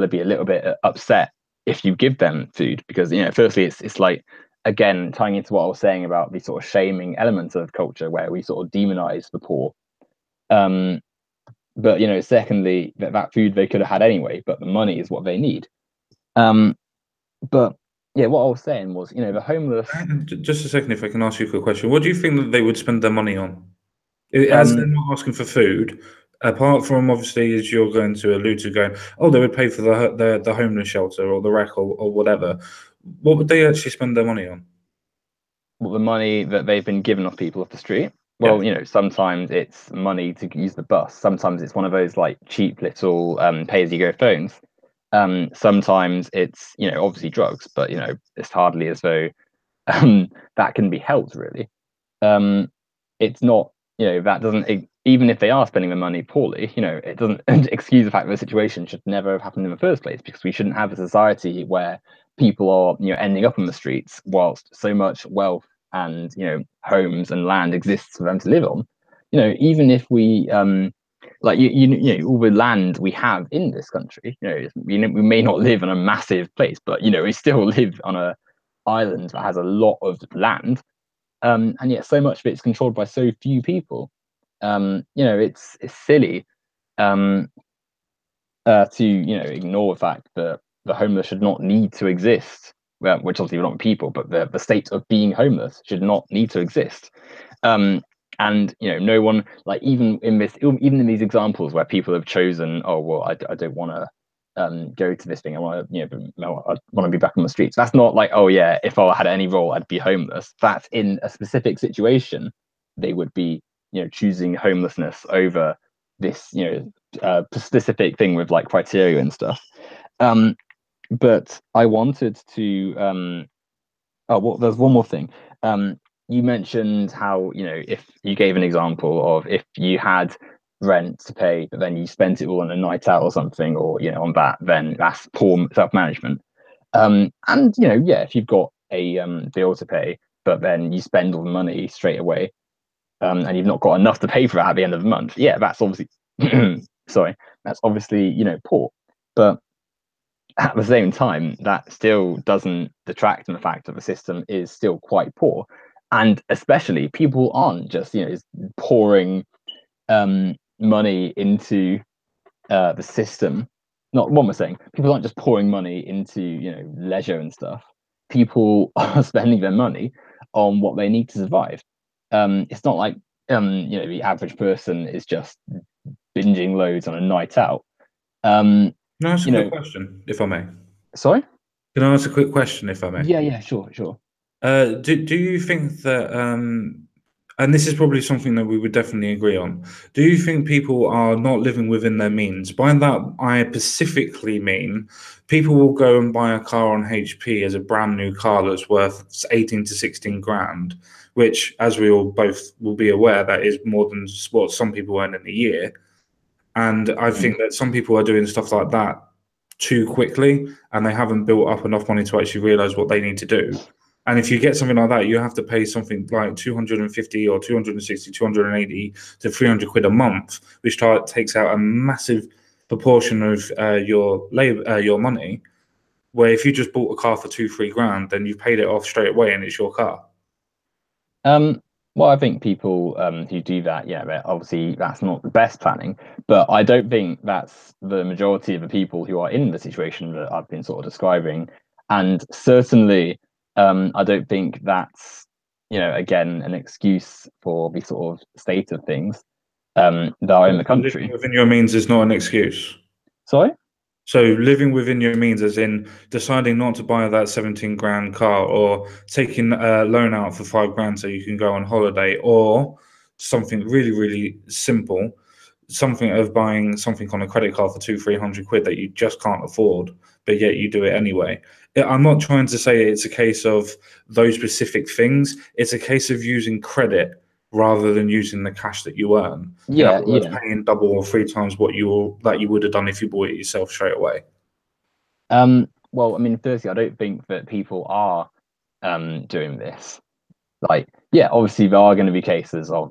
be a little bit upset if you give them food because firstly it's like again tying into what I was saying about the sort of shaming elements of culture where we sort of demonize the poor. Um, but secondly, that food they could have had anyway, but the money is what they need. Um, but yeah, what I was saying was, the homeless. Just a second, if I can ask you a quick question. What do you think that they would spend their money on? As they're Um, not asking for food, apart from obviously as you're going to allude to going, oh, they would pay for the homeless shelter or the rec or whatever. What would they actually spend their money on? the money that they've been given off people off the street. Yeah. Well, sometimes it's money to use the bus. Sometimes it's one of those like cheap little pay-as-you-go phones. Sometimes it's obviously drugs, but it's hardly as though that can be helped really. Um, it's not that doesn't even if they are spending the money poorly, it doesn't excuse the fact that the situation should never have happened in the first place because we shouldn't have a society where people are ending up on the streets whilst so much wealth and homes and land exists for them to live on. Even if we like all the land we have in this country, we may not live in a massive place, but we still live on a island that has a lot of land, and yet so much of it's controlled by so few people. It's silly um, to ignore the fact that the homeless should not need to exist. Well, which obviously are not people, but the state of being homeless should not need to exist. Um, and no one like even in these examples where people have chosen, oh well, I don't want to go to this thing. I want to I want to be back on the streets. That's not like, oh yeah, if I had any role, I'd be homeless. That's in a specific situation, they would be choosing homelessness over this specific thing with like criteria and stuff. Um, but I wanted to oh, well, there's one more thing. You mentioned how, if you gave an example of if you had rent to pay, but then you spent it all on a night out or something, or, on that, then that's poor self-management. And, yeah, if you've got a bill to pay, but then you spend all the money straight away, and you've not got enough to pay for that at the end of the month, yeah, that's obviously, sorry, that's obviously, poor. But at the same time, that still doesn't detract from the fact that the system is still quite poor. And especially people aren't just, pouring money into the system. Not what we're saying. People aren't just pouring money into leisure and stuff. People are spending their money on what they need to survive. It's not like the average person is just binging loads on a night out. Can I ask a You quick know, question, if I may? sorry. Can I ask a quick question, if I may? Yeah, yeah, sure, sure. Do you think that, and this is probably something that we would definitely agree on, do you think people are not living within their means? By that, I specifically mean people will go and buy a car on HP as a brand new car that's worth 18 to 16 grand, which, as we all both will be aware, that is more than what some people earn in a year. And I Mm. think that some people are doing stuff like that too quickly and they haven't built up enough money to actually realize what they need to do. And if you get something like that, you have to pay something like 250 or 260, 280 to 300 quid a month, which takes out a massive proportion of your labor, your money. Where if you just bought a car for 2, 3 grand, then you've paid it off straight away and it's your car. Um, well, I think people who do that, yeah, obviously that's not the best planning, but I don't think that's the majority of the people who are in the situation that I've been sort of describing. And certainly, I don't think that's, again, an excuse for the sort of state of things that are in the So living country. within your means is not an excuse. Sorry? So living within your means, as in deciding not to buy that 17 grand car, or taking a loan out for 5 grand so you can go on holiday, or something really, really simple, something of buying something on a credit card for 200, 300 quid that you just can't afford, but yet you do it anyway. I'm not trying to say it's a case of those specific things. It's a case of using credit rather than using the cash that you earn. In Yeah, other words, yeah. paying double or 3 times what you would have done if you bought it yourself straight away. Well, I mean, firstly, I don't think that people are doing this. Like, yeah, obviously there are going to be cases of,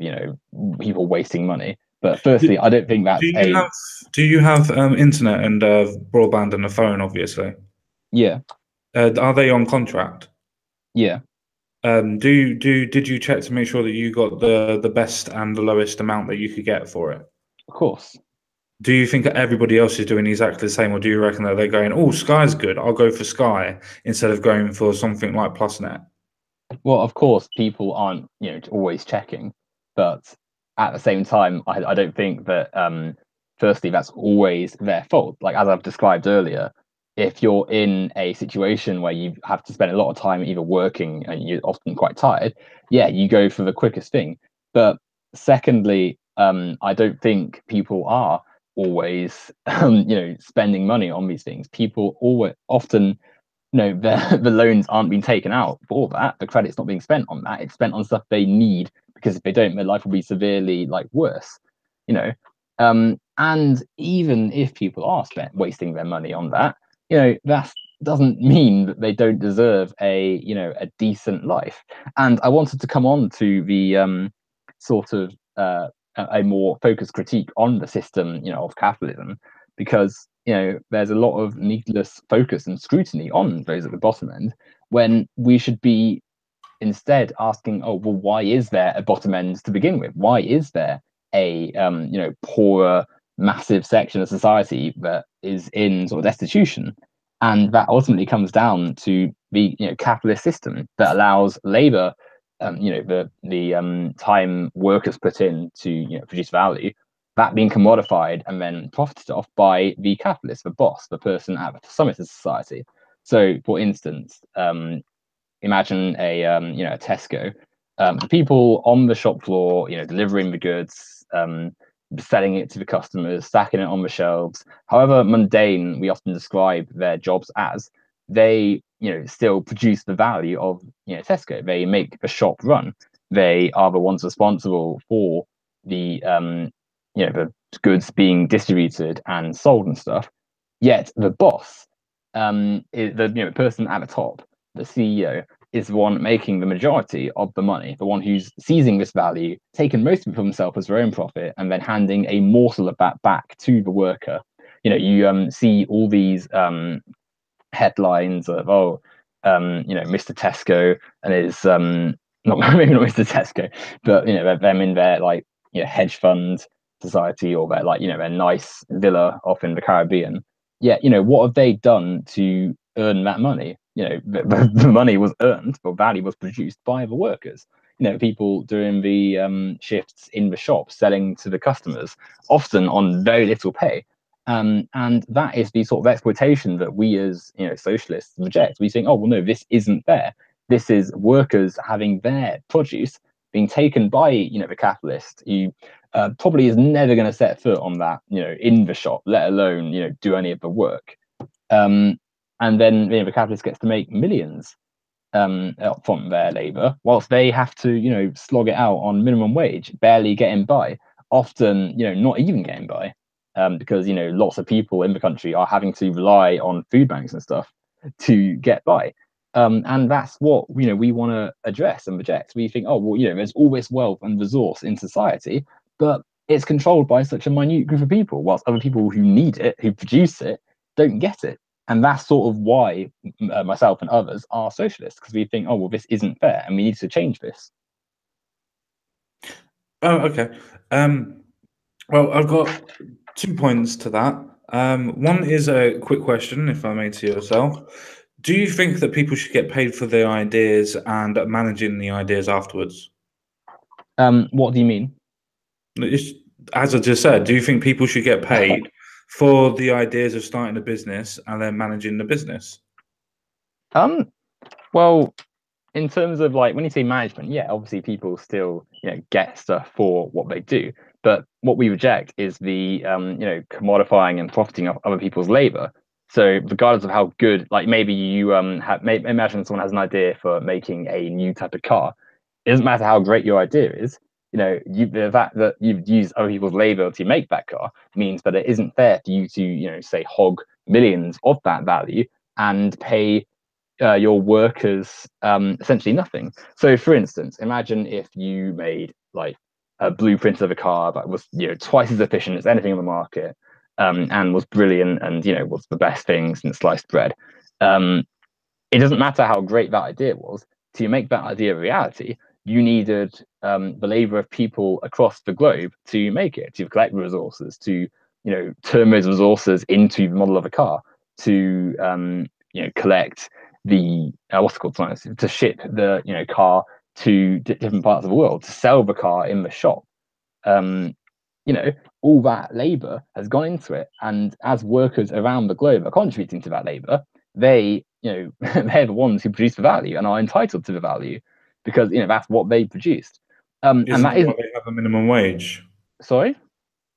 people wasting money. But Do, firstly, I don't think do that's you a, have internet and broadband and a phone? Obviously, yeah, are they on contract? yeah, Did you check to make sure that you got the best and the lowest amount that you could get for it? of course. Do you think that everybody else is doing exactly the same, or do you reckon that they're going, "Oh, Sky's good. I'll go for Sky," instead of going for something like PlusNet? Well, of course, people aren't, always checking, but at the same time, I don't think that firstly that's always their fault. Like as I've described earlier, if you're in a situation where you have to spend a lot of time either working and you're often quite tired, yeah, you go for the quickest thing. But secondly, I don't think people are always spending money on these things. People always often the loans aren't being taken out for that. The credit's not being spent on that. It's spent on stuff they need because if they don't, their life will be severely like worse. You know, and even if people are spent wasting their money on that, that doesn't mean that they don't deserve a decent life. And I wanted to come on to the sort of a more focused critique on the system, of capitalism, because there's a lot of needless focus and scrutiny on those at the bottom end when we should be instead asking, oh well, why is there a bottom end to begin with? Why is there a poorer massive section of society that is in sort of destitution? And that ultimately comes down to the capitalist system that allows labor, the time workers put in to produce value, that being commodified and then profited off by the capitalist, the boss, the person at the summit of society. So, for instance, imagine a Tesco, the people on the shop floor, delivering the goods, selling it to the customers, stacking it on the shelves. However mundane we often describe their jobs as, they still produce the value of Tesco. They make the shop run. They are the ones responsible for the goods being distributed and sold and stuff. Yet the boss, is the person at the top, the CEO, is the one making the majority of the money, the one who's seizing this value, taking most of it for himself as their own profit, and then handing a morsel of that back to the worker. You see all these headlines of, oh, Mr. Tesco and his not maybe not Mr. Tesco, but them in their like hedge fund, society or their like their nice villa off in the Caribbean. Yeah, what have they done to earn that money? The money was earned, or value was produced by the workers. People doing the shifts in the shop, selling to the customers, often on very little pay. And that is the sort of exploitation that we as socialists reject. We think, oh well, no, this isn't fair. This is workers having their produce being taken by the capitalist who probably is never going to set foot on that in the shop, let alone do any of the work. Um, and then the capitalist gets to make millions from their labour, whilst they have to slog it out on minimum wage, barely getting by, often not even getting by, because lots of people in the country are having to rely on food banks and stuff to get by. And that's what we want to address and reject. We think, oh well, there's all this wealth and resource in society, but it's controlled by such a minute group of people, whilst other people who need it, who produce it, don't get it. And that's sort of why myself and others are socialists, because we think, oh well, this isn't fair, and we need to change this. Oh, okay. Well, I've got 2 points to that. One is a quick question, if I may, to yourself. Do you think that people should get paid for their ideas and managing the ideas afterwards? What do you mean? It's, as I just said, do you think people should get paid for the ideas of starting a business and then managing the business? Well, in terms of like when you say management, yeah, obviously people still get stuff for what they do, but what we reject is the commodifying and profiting of other people's labor. So regardless of how good, like maybe you imagine someone has an idea for making a new type of car. It doesn't matter how great your idea is. The fact that you've used other people's labor to make that car means that it isn't fair for you to say hog millions of that value and pay your workers essentially nothing. So, for instance, imagine if you made like a blueprint of a car that was twice as efficient as anything on the market, and was brilliant, and was the best thing since sliced bread. Um, it doesn't matter how great that idea was. To make that idea a reality, you needed the labor of people across the globe to make it, to collect resources, to turn those resources into the model of a car, to collect the what's it called, to ship the car to different parts of the world, to sell the car in the shop. Um, you know, all that labor has gone into it, and as workers around the globe are contributing to that labor, they they're the ones who produce the value and are entitled to the value because that's what they produced. And Isn't that that why isn't, they have a minimum wage? sorry.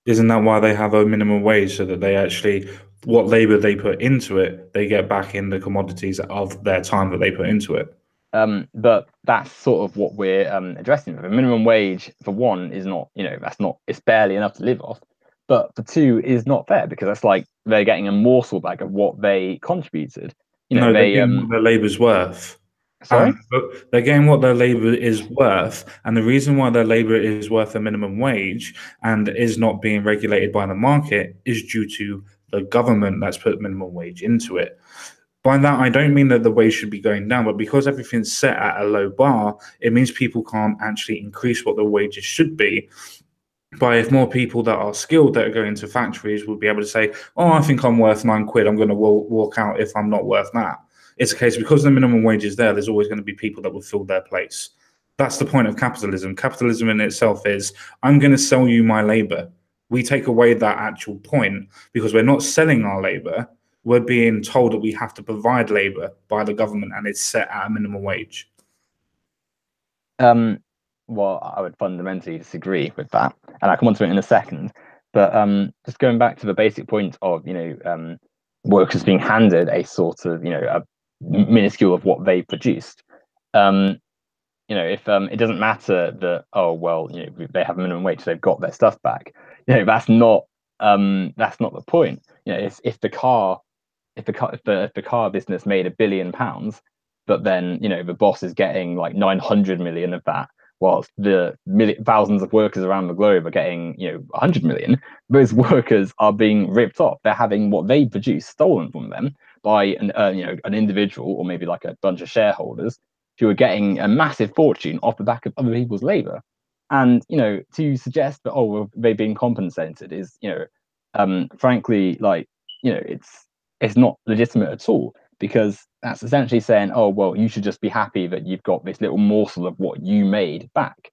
Isn't that why they have a minimum wage so that they actually, what labor they put into it, they get back in the commodities of their time that they put into it? But that's sort of what we're addressing. The minimum wage, for one, is not, that's not, it's barely enough to live off. But for two, is not fair because that's like they're getting a morsel back of what they contributed. No, they're They, getting what their labor's worth. And sorry? they're getting what their labor is worth. And the reason why their labor is worth a minimum wage and is not being regulated by the market is due to the government that's put minimum wage into it. By that, I don't mean that the wage should be going down, but because everything's set at a low bar, it means people can't actually increase what the wages should be. But if more people that are skilled that are going to factories would be able to say, "Oh, I think I'm worth £9. I'm going to walk out if I'm not worth that." It's a case because the minimum wage is there. There's always going to be people that will fill their place. That's the point of capitalism. Capitalism in itself is I'm going to sell you my labor. We take away that actual point because we're not selling our labor. We're being told that we have to provide labor by the government, and it's set at a minimum wage. Um, well, I would fundamentally disagree with that, and I come on to it in a second. But just going back to the basic point of workers being handed a sort of a minuscule of what they produced. Um, if it doesn't matter that oh well they have a minimum wage, so they've got their stuff back. That's not the point. If the car if the car business made £1 billion, but then the boss is getting like 900 million of that, whilst the thousands of workers around the globe are getting 100 million, those workers are being ripped off. They're having what they produce stolen from them by an individual or maybe like a bunch of shareholders who are getting a massive fortune off the back of other people's labor. And to suggest that, oh, well, they've been compensated is, frankly, like, it's not legitimate at all, because that's essentially saying, oh, well, you should just be happy that you've got this little morsel of what you made back.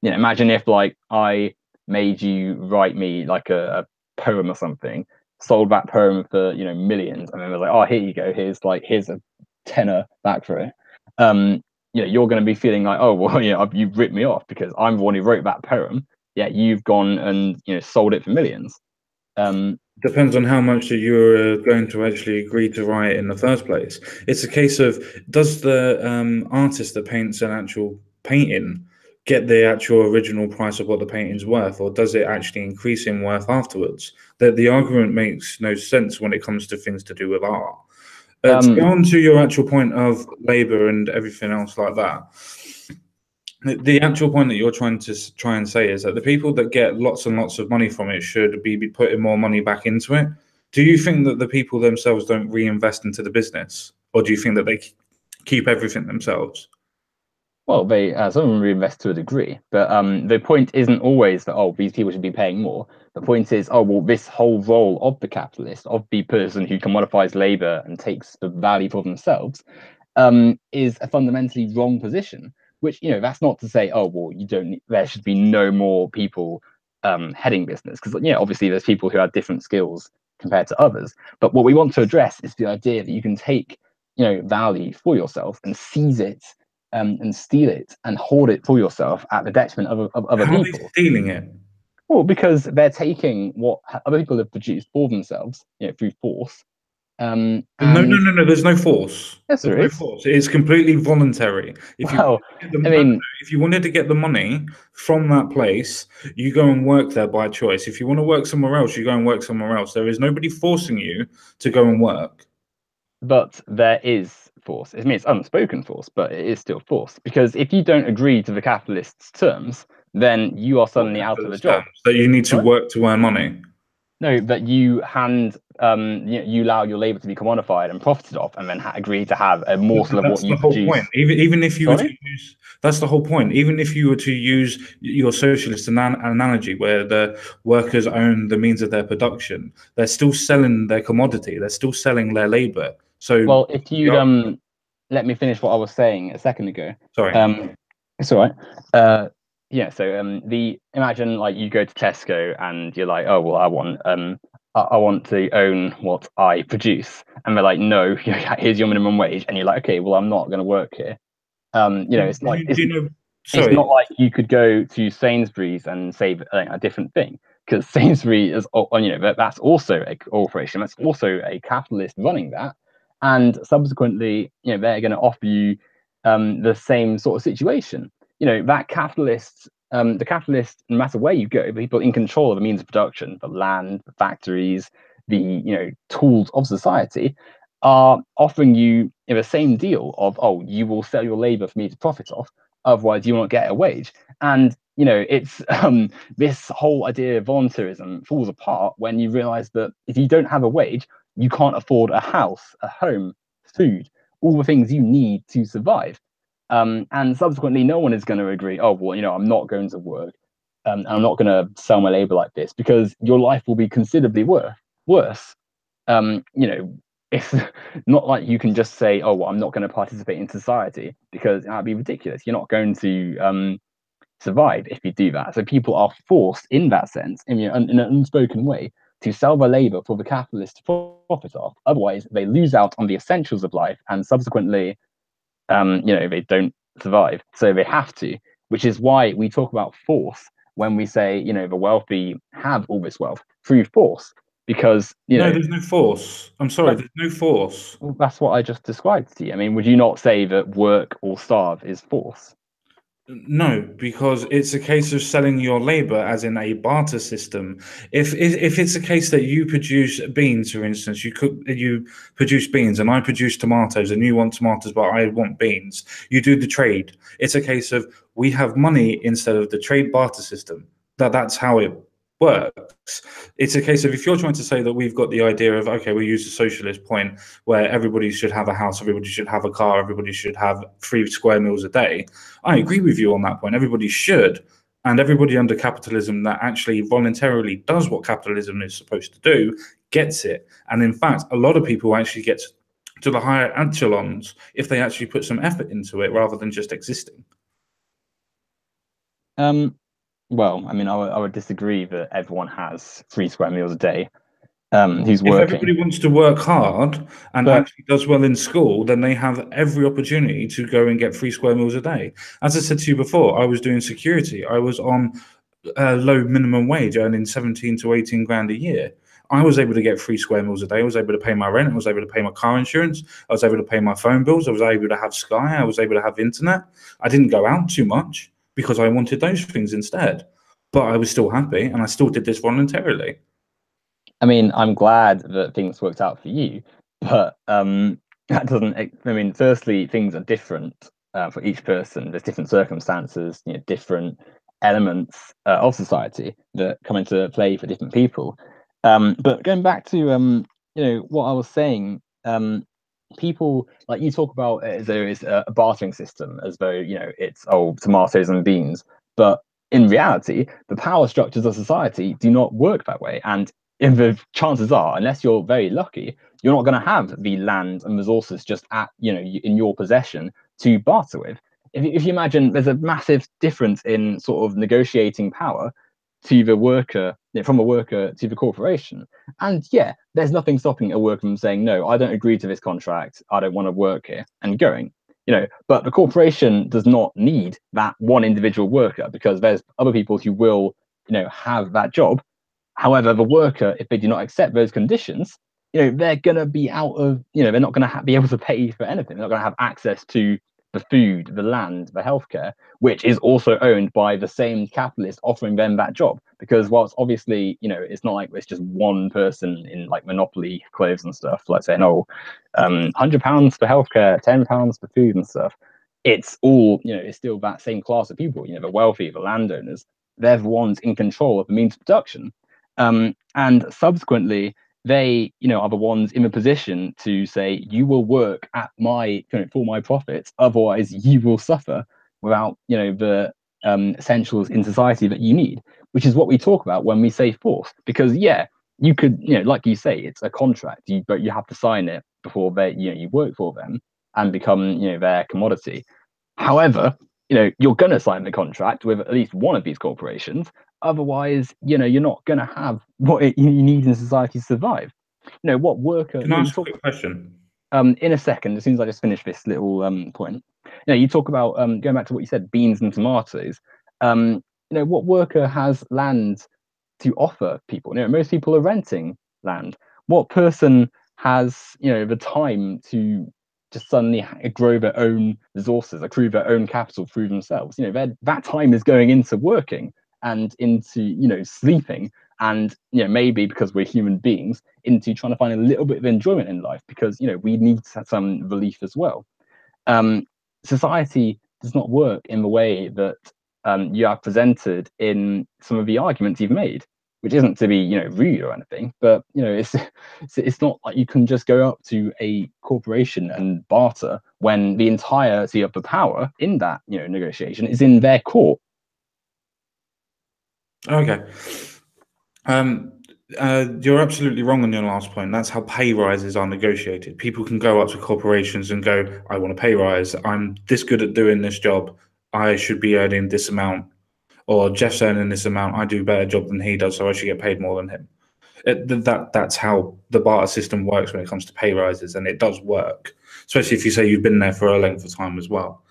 Imagine if, like, I made you write me like a poem or something, sold that poem for millions, and then was like, oh, here you go, here's a tenner back for it. Um, you're going to be feeling like, oh, well, you've ripped me off because I'm the one who wrote that poem. Yet you've gone and sold it for millions. Depends on how much that you're going to actually agree to write in the first place. It's a case of, does the artist that paints an actual painting get the actual original price of what the painting's worth, or does it actually increase in worth afterwards? That the argument makes no sense when it comes to things to do with art. To go on to your actual point of labor and everything else like that, the actual point that you're trying to try and say is that the people that get lots and lots of money from it should be putting more money back into it. Do you think that the people themselves don't reinvest into the business, or do you think that they keep everything themselves? Well, some of them reinvest to a degree, but the point isn't always that, oh, these people should be paying more. The point is, oh, well, this whole role of the capitalist, of the person who commodifies labor and takes the value for themselves, is a fundamentally wrong position. Which, that's not to say, oh, well, you don't. There should be no more people heading business, because obviously there's people who have different skills compared to others. But what we want to address is the idea that you can take value for yourself and seize it, and steal it and hoard it for yourself at the detriment of other How are they people. stealing it? Well, because they're taking what other people have produced for themselves, through force. No, And There's no force. yes, There's there no is. force. It's completely voluntary. If you Well, get the, I no, mean, if you wanted to get the money from that place, you go and work there by choice. If you want to work somewhere else, you go and work somewhere else. There is nobody forcing you to go and work. but there is force. I mean, it's unspoken force, but it is still force. Because if you don't agree to the capitalist's terms, then you are What suddenly out of a capitalist job. terms? That you need to Right? work to earn money. No, that you you allow your labor to be commodified and profited off, and then agree to have a morsel of what That's the you whole point. produce. Even if you were to Sorry? use, that's the whole point. Even if you were to use your socialist analogy, where the workers own the means of their production, they're still selling their commodity. They're still selling their labor. So, Well, if you'd let me finish what I was saying a second ago. sorry. Um, it's all right. Yeah. So the imagine, like, you go to Tesco and you're like, oh, well, I want to own what I produce, and they're like, no, here's your minimum wage, and you're like, okay, well, I'm not going to work here. It's like Do you know? it's Sorry. not like you could go to Sainsbury's and say a different thing, because Sainsbury's is, that's also a corporation, that's also a capitalist running that, and subsequently, they're going to offer you the same sort of situation. That capitalist, the capitalist, no matter where you go, the people in control of the means of production, the land, the factories, the tools of society, are offering you the same deal of, oh, you will sell your labor for me to profit off, otherwise you won't get a wage. And it's this whole idea of voluntarism falls apart when you realize that if you don't have a wage, you can't afford a house, a home, food, all the things you need to survive. And subsequently, no one is going to agree, oh, well, I'm not going to work, and I'm not going to sell my labor like this, because your life will be considerably worse. It's not like you can just say, oh, well, I'm not going to participate in society, because that'd be ridiculous. You're not going to survive if you do that. So people are forced, in that sense, in an unspoken way, to sell their labor for the capitalist to profit off. Otherwise, they lose out on the essentials of life, and subsequently, they don't survive. So they have to, which is why we talk about force when we say, the wealthy have all this wealth through force, because No, there's no force. I'm sorry, that, there's no force. that's what I just described to you. I mean, would you not say that work or starve is force? No, because it's a case of selling your labor as in a barter system. If it's a case that you produce beans, for instance, you produce beans and I produce tomatoes and you want tomatoes but I want beans, you do the trade. It's a case of we have money instead of the trade barter system. That's how it works. It's a case of, if you're trying to say that we've got the idea of, okay, we use a socialist point where everybody should have a house, everybody should have a car, everybody should have 3 square meals a day. I agree with you on that point. Everybody should. And everybody under capitalism that actually voluntarily does what capitalism is supposed to do gets it. And in fact, a lot of people actually get to the higher echelons if they actually put some effort into it rather than just existing. Well, I mean, I would disagree that everyone has 3 square meals a day who's If working. everybody wants to work hard and But actually does well in school, then they have every opportunity to go and get 3 square meals a day. As I said to you before, I was doing security. I was on low minimum wage, earning 17 to 18 grand a year. I was able to get 3 square meals a day. I was able to pay my rent. I was able to pay my car insurance. I was able to pay my phone bills. I was able to have Sky. I was able to have internet. I didn't go out too much because I wanted those things instead. But I was still happy and I still did this voluntarily. I mean, I'm glad that things worked out for you, but that doesn't. I mean, firstly, things are different for each person. There's different circumstances, different elements of society that come into play for different people. But going back to what I was saying, people like you talk about it as though it's a bartering system, as though it's tomatoes and beans, but in reality, the power structures of society do not work that way, and if the chances are, unless you're very lucky, you're not going to have the land and resources just at in your possession to barter with. If you imagine, there's a massive difference in sort of negotiating power to the worker, from a worker to the corporation. And yeah, there's nothing stopping a worker from saying, no, I don't agree to this contract. I don't want to work here and going. But the corporation does not need that one individual worker because there's other people who will, have that job. However, the worker, if they do not accept those conditions, they're going to be out of, they're not going to be able to pay for anything. They're not going to have access to the food, the land, the healthcare, which is also owned by the same capitalist offering them that job. Because whilst obviously, it's not like it's just one person in like monopoly clothes and stuff, like saying, oh, £100 for healthcare, £10 for food and stuff. It's all, it's still that same class of people, the wealthy, the landowners. They're the ones in control of the means of production. And subsequently, they, are the ones in the position to say, you will work at for my profits, otherwise you will suffer without, the essentials in society that you need, which is what we talk about when we say force. Because yeah, you could, like you say, it's a contract, but you have to sign it before you work for them and become, their commodity. However, you're going to sign the contract with at least one of these corporations. Otherwise, you're not going to have what you need in society to survive. What worker, Can I you ask a talk quick question? in a second, as soon as I just finish this little point. You talk about going back to what you said, beans and tomatoes. What worker has land to offer people? Most people are renting land. What person has, the time to just suddenly grow their own resources, accrue their own capital through themselves? That time is going into working and into, sleeping and, maybe because we're human beings, into trying to find a little bit of enjoyment in life because, we need some relief as well. Society does not work in the way that you have presented in some of the arguments you've made, which isn't to be rude or anything, but it's not like you can just go up to a corporation and barter when the entirety of the power in that negotiation is in their court. Okay. You're absolutely wrong on your last point. That's how pay rises are negotiated. People can go up to corporations and go, I want a pay rise. I'm this good at doing this job. I should be earning this amount. Or Jeff's earning this amount. I do a better job than he does, so I should get paid more than him. That's how the barter system works when it comes to pay rises, and it does work, especially if you say you've been there for a length of time as well.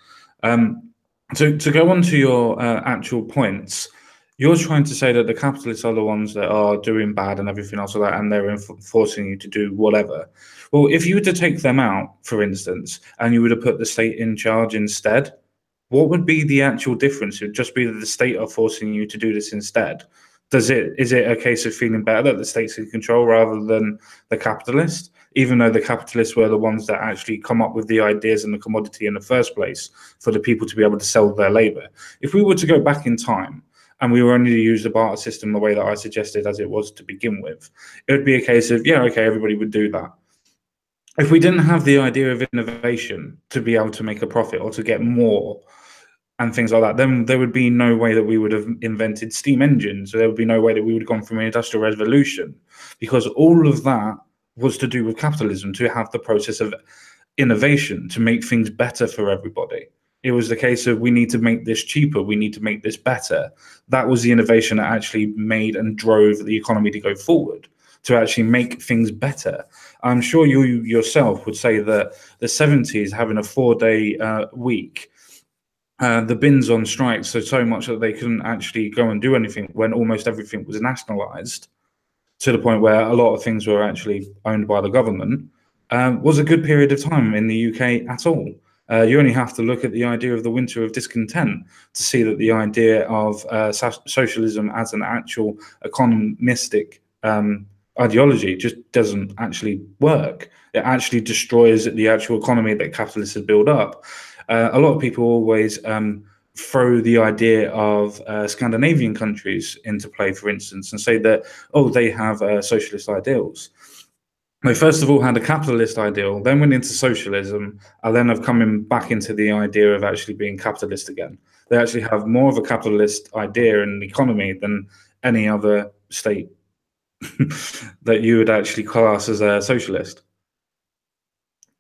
To go on to your actual points, you're trying to say that the capitalists are the ones that are doing bad and everything else like that, and they're forcing you to do whatever. Well, if you were to take them out, for instance, and you were to put the state in charge instead, what would be the actual difference? It would just be that the state are forcing you to do this instead. Is it a case of feeling better that the state's in control rather than the capitalist? Even though the capitalists were the ones that actually come up with the ideas and the commodity in the first place for the people to be able to sell their labor. If we were to go back in time and we were only to use the barter system the way that I suggested as it was to begin with, it would be a case of, yeah, okay, everybody would do that. If we didn't have the idea of innovation to be able to make a profit or to get more, and things like that, then there would be no way that we would have invented steam engines. So there would be no way that we would have gone from an industrial revolution, because all of that was to do with capitalism, to have the process of innovation, to make things better for everybody. It was the case of, we need to make this cheaper, we need to make this better. That was the innovation that actually made and drove the economy to go forward, to actually make things better. I'm sure you yourself would say that the 70s, having a 4-day week, the bins on strike, so much that they couldn't actually go and do anything when almost everything was nationalized, to the point where a lot of things were actually owned by the government, was a good period of time in the UK at all. You only have to look at the idea of the winter of discontent to see that the idea of socialism as an actual economistic ideology just doesn't actually work. It actually destroys the actual economy that capitalists have built up. A lot of people always throw the idea of Scandinavian countries into play, for instance, and say that, oh, they have socialist ideals. They first of all had a capitalist ideal, then went into socialism, and then have come back into the idea of actually being capitalist again. They actually have more of a capitalist idea in the economy than any other state that you would actually class as a socialist.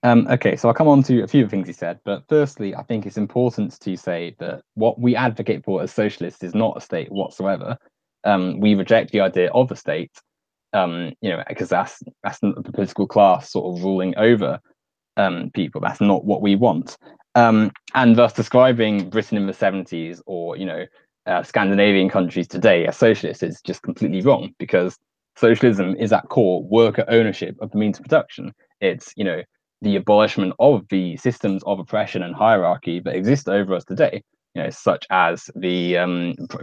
Okay, so I'll come on to a few of the things you said, but firstly, I think it's important to say that what we advocate for as socialists is not a state whatsoever. We reject the idea of a state, because that's the political class sort of ruling over people. That's not what we want. And thus describing Britain in the 70s or, Scandinavian countries today as socialist is just completely wrong, because socialism is at core worker ownership of the means of production. It's, the abolishment of the systems of oppression and hierarchy that exist over us today, such as the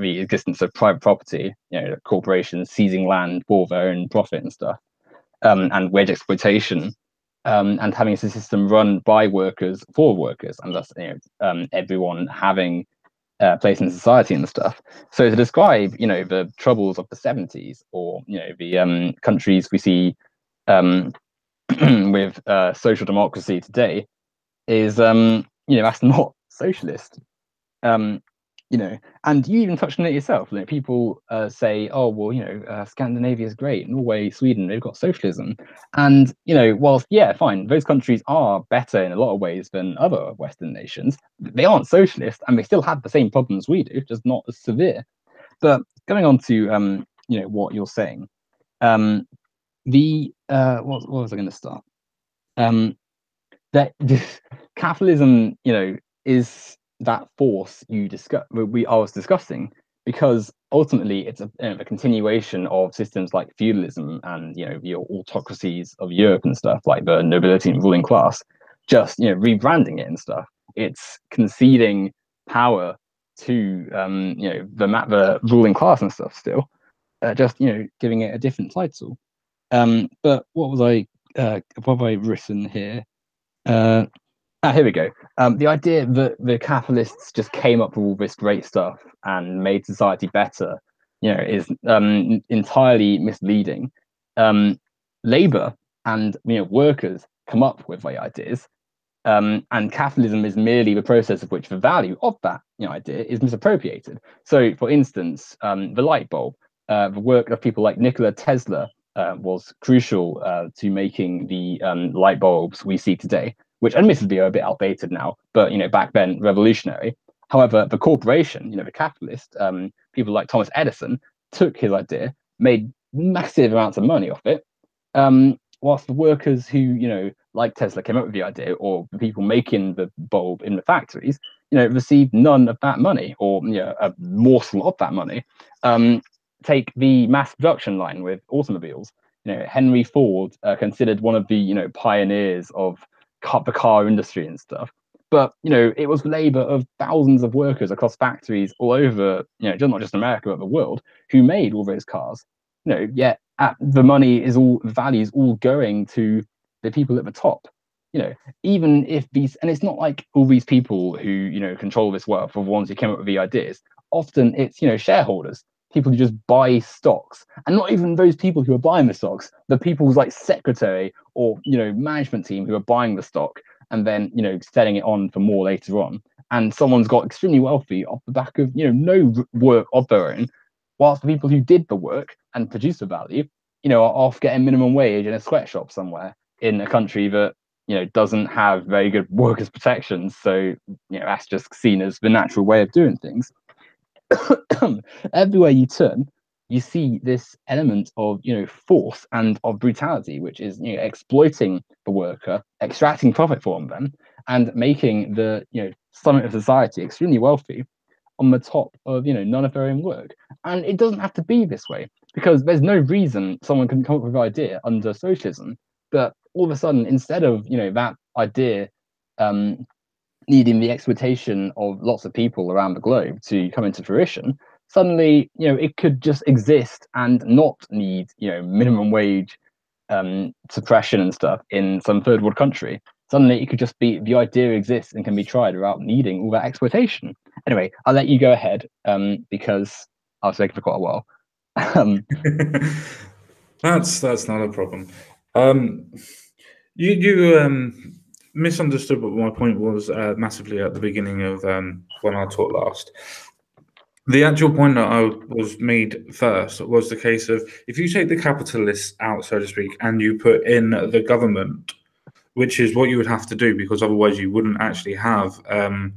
existence of private property, corporations seizing land for their own profit and stuff, and wage exploitation, and having a system run by workers for workers, and thus everyone having a place in society and stuff. So to describe the troubles of the 70s, or the countries we see with social democracy today, is that's not socialist. um and you even touched on it yourself. People say, oh well, Scandinavia is great, Norway, Sweden, they've got socialism. And whilst, yeah, fine, those countries are better in a lot of ways than other Western nations, they aren't socialist, and they still have the same problems we do, just not as severe. But going on to what you're saying, the what was I going to start? That capitalism, is that force I was discussing, because ultimately it's a continuation of systems like feudalism and your autocracies of Europe and stuff, like the nobility and ruling class, just rebranding it and stuff. It's conceding power to the ruling class and stuff still, just giving it a different title. But what have I written here? Uh, Here we go. The idea that the capitalists just came up with all this great stuff and made society better, is entirely misleading. Labor and workers come up with the ideas, and capitalism is merely the process of which the value of that idea is misappropriated. So, for instance, the light bulb, the work of people like Nikola Tesla was crucial to making the light bulbs we see today, which admittedly are a bit outdated now, but back then revolutionary. However, the corporation, the capitalist, people like Thomas Edison, took his idea, made massive amounts of money off it, whilst the workers who, like Tesla, came up with the idea, or the people making the bulb in the factories, received none of that money, or a morsel of that money. Take the mass production line with automobiles. Henry Ford, considered one of the pioneers of the car industry and stuff. But it was labor of thousands of workers across factories all over, not just America but the world, who made all those cars. Yet the money is all, the value is all going to the people at the top. Even if these, and it's not like all these people who control this wealth are the ones who came up with the ideas. Often it's shareholders, people who just buy stocks, and not even those people who are buying the stocks, the people's like secretary or management team who are buying the stock and then selling it on for more later on. and someone's got extremely wealthy off the back of no work of their own, whilst the people who did the work and produced the value, are off getting minimum wage in a sweatshop somewhere in a country that doesn't have very good workers' protections. So that's just seen as the natural way of doing things. Everywhere you turn, you see this element of force and of brutality, which is exploiting the worker, extracting profit from them, and making the summit of society extremely wealthy on the top of none of their own work. And it doesn't have to be this way, because there's no reason someone can come up with an idea under socialism, but all of a sudden, instead of that idea needing the exploitation of lots of people around the globe to come into fruition, suddenly it could just exist and not need minimum wage suppression and stuff in some third world country. Suddenly it could just be the idea exists and can be tried without needing all that exploitation. Anyway, I'll let you go ahead because I was speaking for quite a while. That's not a problem. You misunderstood what my point was massively at the beginning of when I talked last. The actual point that I was made first was the case of if you take the capitalists out, so to speak, and you put in the government, which is what you would have to do because otherwise you wouldn't actually have a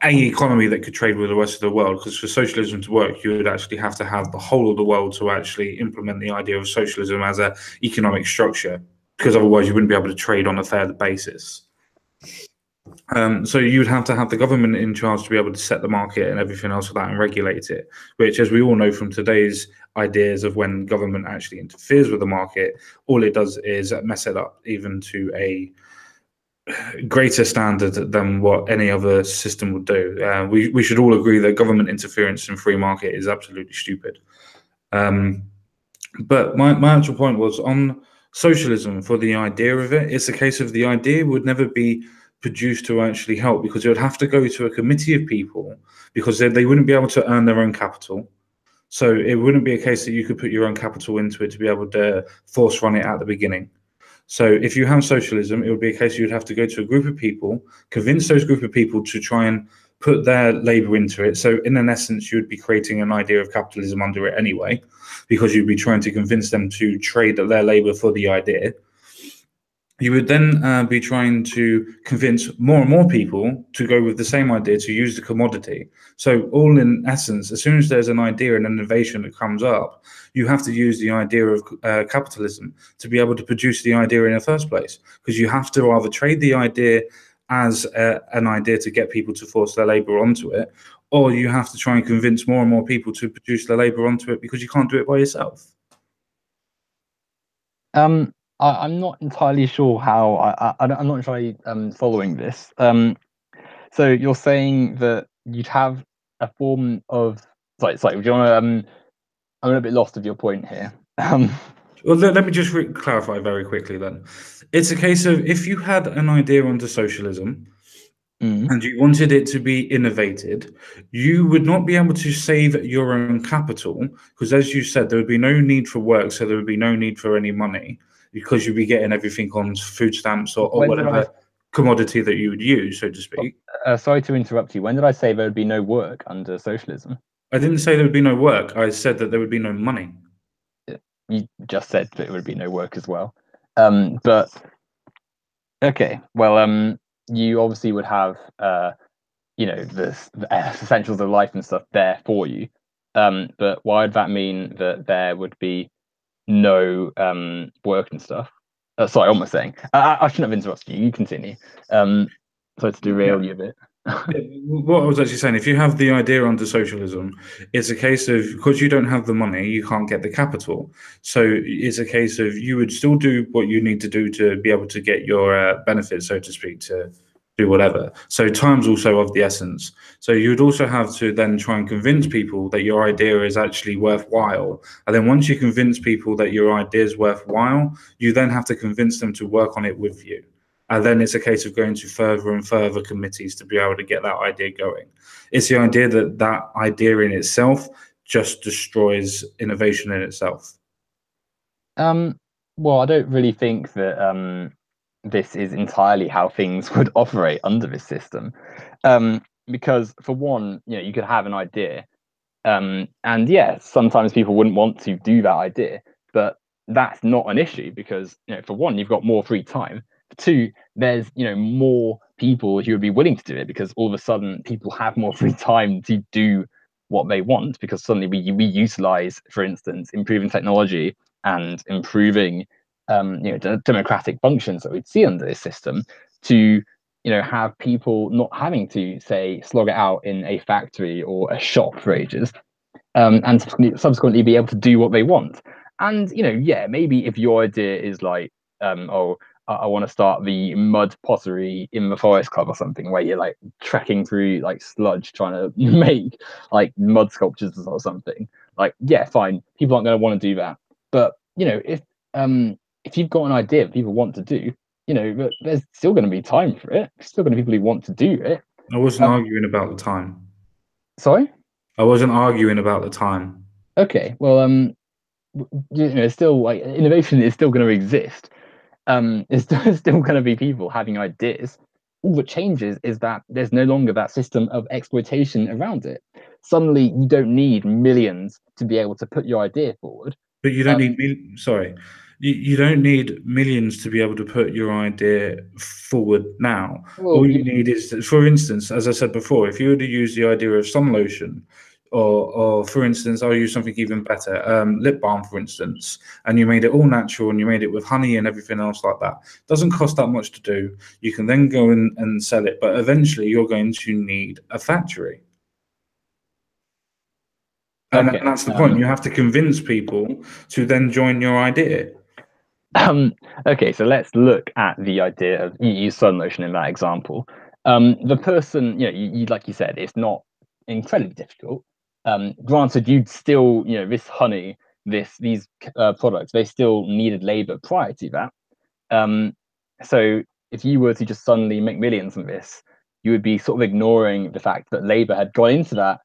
economy that could trade with the rest of the world. Because for socialism to work, you would actually have to have the whole of the world to actually implement the idea of socialism as an economic structure. Because otherwise, you wouldn't be able to trade on a fair basis. So you'd have to have the government in charge to be able to set the market and everything else for that and regulate it, which, as we all know from today's ideas of when government actually interferes with the market, all it does is mess it up even to a greater standard than what any other system would do. We should all agree that government interference in free market is absolutely stupid. But my actual point was on socialism for the idea of it. It's a case of the idea would never be produced to actually help because it would have to go to a committee of people because they wouldn't be able to earn their own capital. So it wouldn't be a case that you could put your own capital into it to be able to force run it at the beginning. So if you have socialism, it would be a case you'd have to go to a group of people, convince those group of people to try and put their labor into it. So in an essence, you'd be creating an idea of capitalism under it anyway, because you'd be trying to convince them to trade their labor for the idea. You would then be trying to convince more and more people to go with the same idea to use the commodity. So all in essence, as soon as there's an idea and an innovation that comes up, you have to use the idea of capitalism to be able to produce the idea in the first place, because you have to either trade the idea as an idea to get people to force their labor onto it, or you have to try and convince more and more people to produce their labor onto it because you can't do it by yourself. I'm not entirely sure how I'm not entirely following this. So you're saying that you'd have a form of sorry. Do you want to? I'm a bit lost of your point here. Well, let me just clarify very quickly then. It's a case of if you had an idea under socialism and you wanted it to be innovated, you would not be able to save your own capital because, as you said, there would be no need for work, so there would be no need for any money because you'd be getting everything on food stamps or whatever commodity that you would use, so to speak. Sorry to interrupt you. When did I say there would be no work under socialism? I didn't say there would be no work. I said that there would be no money. You just said that it would be no work as well. But okay, well, you obviously would have the essentials of life and stuff there for you. But why would that mean that there would be no work and stuff? Sorry, what am I saying? I shouldn't have interrupted you. You continue. So to derail you a bit. What I was actually saying, if you have the idea under socialism, it's a case of because you don't have the money, you can't get the capital. So it's a case of you would still do what you need to do to be able to get your benefits, so to speak, to do whatever. So time's also of the essence. So you would also have to then try and convince people that your idea is actually worthwhile. And then once you convince people that your idea is worthwhile, you then have to convince them to work on it with you. And then it's a case of going to further and further committees to be able to get that idea going. It's the idea that that idea in itself just destroys innovation in itself. Well, I don't really think that this is entirely how things would operate under this system. Um, because for one, you could have an idea, and yeah, sometimes people wouldn't want to do that idea, but that's not an issue because for one, you've got more free time. For two, there's more people who would be willing to do it because all of a sudden people have more free time to do what they want because suddenly we utilize, for instance, improving technology and improving democratic functions that we'd see under this system to have people not having to say slog it out in a factory or a shop for ages, and subsequently be able to do what they want. And yeah, maybe if your idea is like, oh, I want to start the mud pottery in the forest club or something, where you're like trekking through like sludge trying to make like mud sculptures or something. Like, yeah, fine, people aren't going to want to do that. But if you've got an idea that people want to do, there's still going to be time for it. There's still going to be people who want to do it. I wasn't arguing about the time. Sorry. I wasn't arguing about the time. Okay. Well, still like innovation is still going to exist. It's still going to be people having ideas. All that changes is that there's no longer that system of exploitation around it. Suddenly, you don't need millions to be able to put your idea forward. But you don't need sorry, you don't need millions to be able to put your idea forward now. Well, All you need is, for instance, as I said before, if you were to use the idea of sun lotion, or for instance, I'll use something even better, lip balm, for instance, and you made it all natural and you made it with honey and everything else like that. Doesn't cost that much to do. You can then go and sell it, but eventually you're going to need a factory. And okay. that's the point. You have to convince people to then join your idea. Okay, so let's look at the idea of you use sun lotion in that example. The person, you like you said, it's not incredibly difficult. Granted, you'd still, this honey, these products, they still needed labor prior to that. So if you were to just suddenly make millions from this, you would be sort of ignoring the fact that labor had gone into that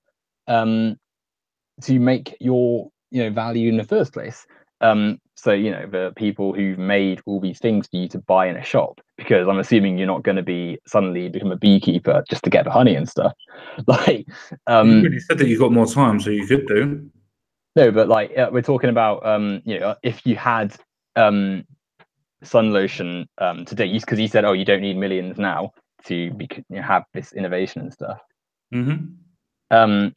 to make your value in the first place. So the people who've made all these things for you to buy in a shop, because I'm assuming you're not going to be suddenly become a beekeeper just to get the honey and stuff. Like, you already said that you got more time, so you could do. No, but like we're talking about if you had sun lotion today, because you said, oh, you don't need millions now to be have this innovation and stuff. Mm-hmm.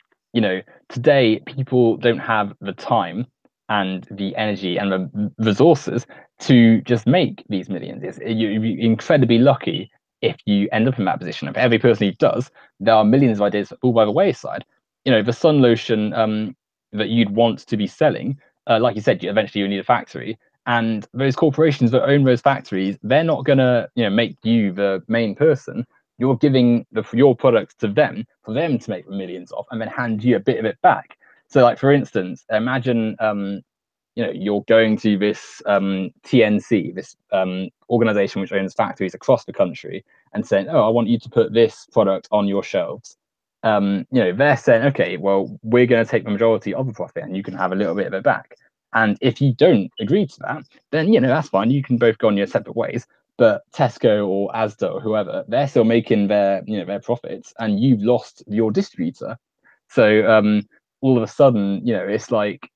Today people don't have the time and the energy and the resources to just make these millions. You're incredibly lucky if you end up in that position. And for every person who does, there are millions of ideas that fall by the wayside. The sun lotion that you'd want to be selling, like you said, eventually you need a factory. And those corporations that own those factories, they're not going to make you the main person. You're giving your products to them for them to make millions of and then hand you a bit of it back. So like, for instance, imagine you're going to this TNC, this organization which owns factories across the country, and saying, oh, I want you to put this product on your shelves. They're saying, okay, well, we're going to take the majority of the profit and you can have a little bit of it back. And if you don't agree to that, then that's fine. You can both go on your separate ways. But Tesco or Asda or whoever, they're still making their profits, and you've lost your distributor. So all of a sudden, it's like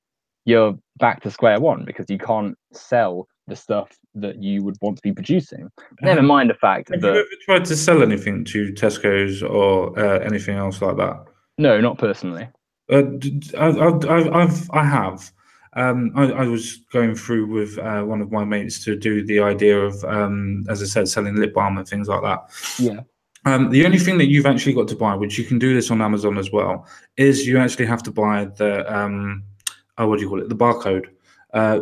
you're back to square one because you can't sell the stuff that you would want to be producing. Never mind the fact Have that you ever tried to sell anything to Tesco's or anything else like that? no, not personally. I have. I was going through with one of my mates to do the idea of, as I said, selling lip balm and things like that. Yeah. The only thing that you've actually got to buy, which you can do this on Amazon as well, is you actually have to buy the what do you call it? The barcode.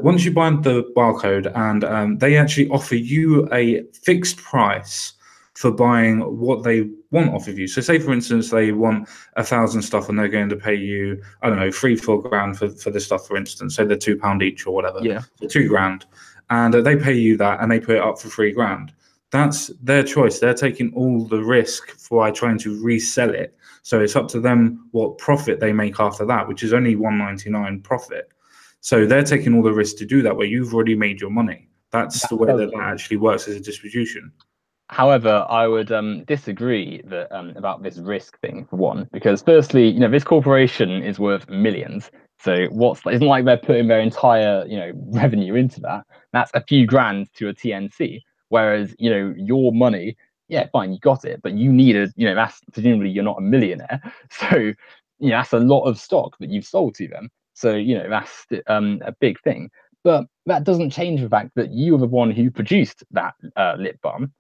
Once you buy the barcode, and they actually offer you a fixed price for buying what they want off of you. So say, for instance, they want 1,000 stuff and they're going to pay you, I don't know, 3-4 grand for this stuff, for instance. So they're £2 each or whatever. Yeah. So 2 grand. And they pay you that and they put it up for 3 grand. That's their choice. They're taking all the risk for trying to resell it. So it's up to them what profit they make after that, which is only £1.99 profit. So they're taking all the risk to do that where you've already made your money. That's That the way does that actually works as a distribution. However, I would disagree that about this risk thing for one, because firstly, this corporation is worth millions. So what's isn't like they're putting their entire revenue into that. That's a few grand to a TNC. Whereas your money, yeah, fine, you got it, but you needed that's presumably you're not a millionaire, so that's a lot of stock that you've sold to them. So that's a big thing. But that doesn't change the fact that you are the one who produced that lip balm,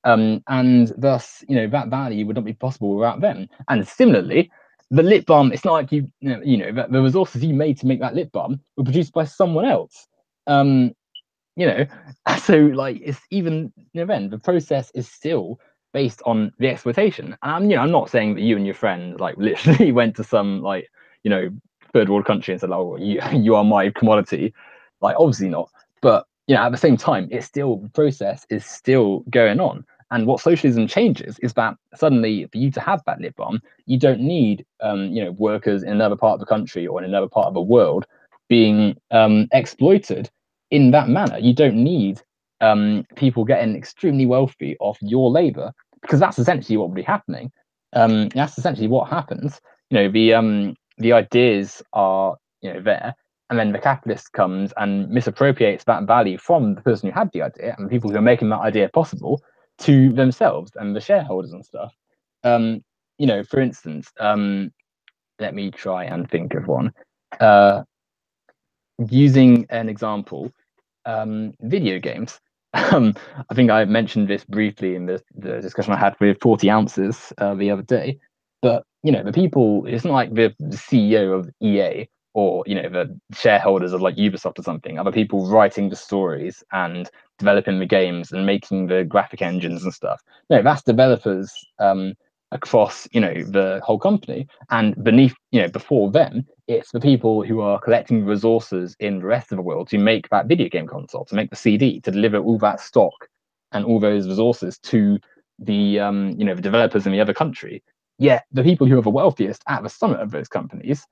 and thus that value would not be possible without them. And similarly, the lip balm, it's not like the resources you made to make that lip balm were produced by someone else. um you know so like it's even then the process is still based on the exploitation. And I'm not saying that you and your friend like literally went to some like third world country and said, oh, you are my commodity, like obviously not. But at the same time, it's still the process is still going on. And what socialism changes is that suddenly for you to have that lip balm, you don't need workers in another part of the country or in another part of the world being exploited in that manner. You don't need people getting extremely wealthy off your labor, because that's essentially what would be happening. That's essentially what happens. The ideas are there, and then the capitalist comes and misappropriates that value from the person who had the idea and the people who are making that idea possible to themselves and the shareholders and stuff. For instance, let me try and think of one. Uh, Using an example, video games. I think I mentioned this briefly in the discussion I had with 40 ounces the other day. But the people, it's not like the CEO of EA or the shareholders of like Ubisoft or something, other people writing the stories and developing the games and making the graphic engines and stuff. No, that's developers across the whole company. And beneath, before them, it's the people who are collecting resources in the rest of the world to make that video game console, to make the CD, to deliver all that stock and all those resources to the the developers in the other country. Yet the people who are the wealthiest at the summit of those companies,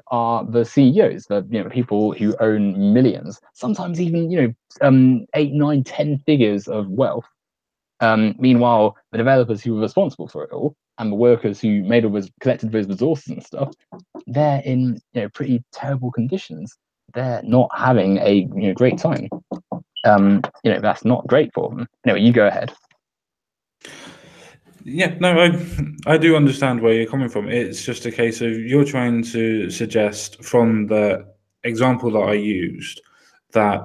are the CEOs, the people who own millions, sometimes even 8, 9, 10 figures of wealth. Meanwhile, the developers who were responsible for it all and the workers who made all those collected those resources and stuff, they're in pretty terrible conditions. They're not having a great time. That's not great for them. Anyway, you go ahead. Yeah, no, I do understand where you're coming from. It's just a case of you're trying to suggest from the example that I used that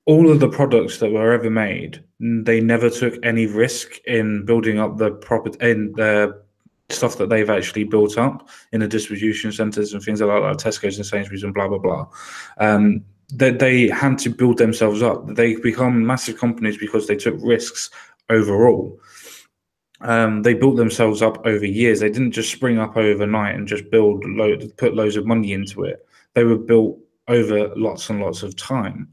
all of the products that were ever made, they never took any risk in building up the proper in the stuff that they've actually built up in the distribution centers and things like Tesco's and Sainsbury's and blah blah blah. That they had to build themselves up. They become massive companies because they took risks overall. They built themselves up over years. They didn't just spring up overnight and just put loads of money into it. They were built over lots and lots of time.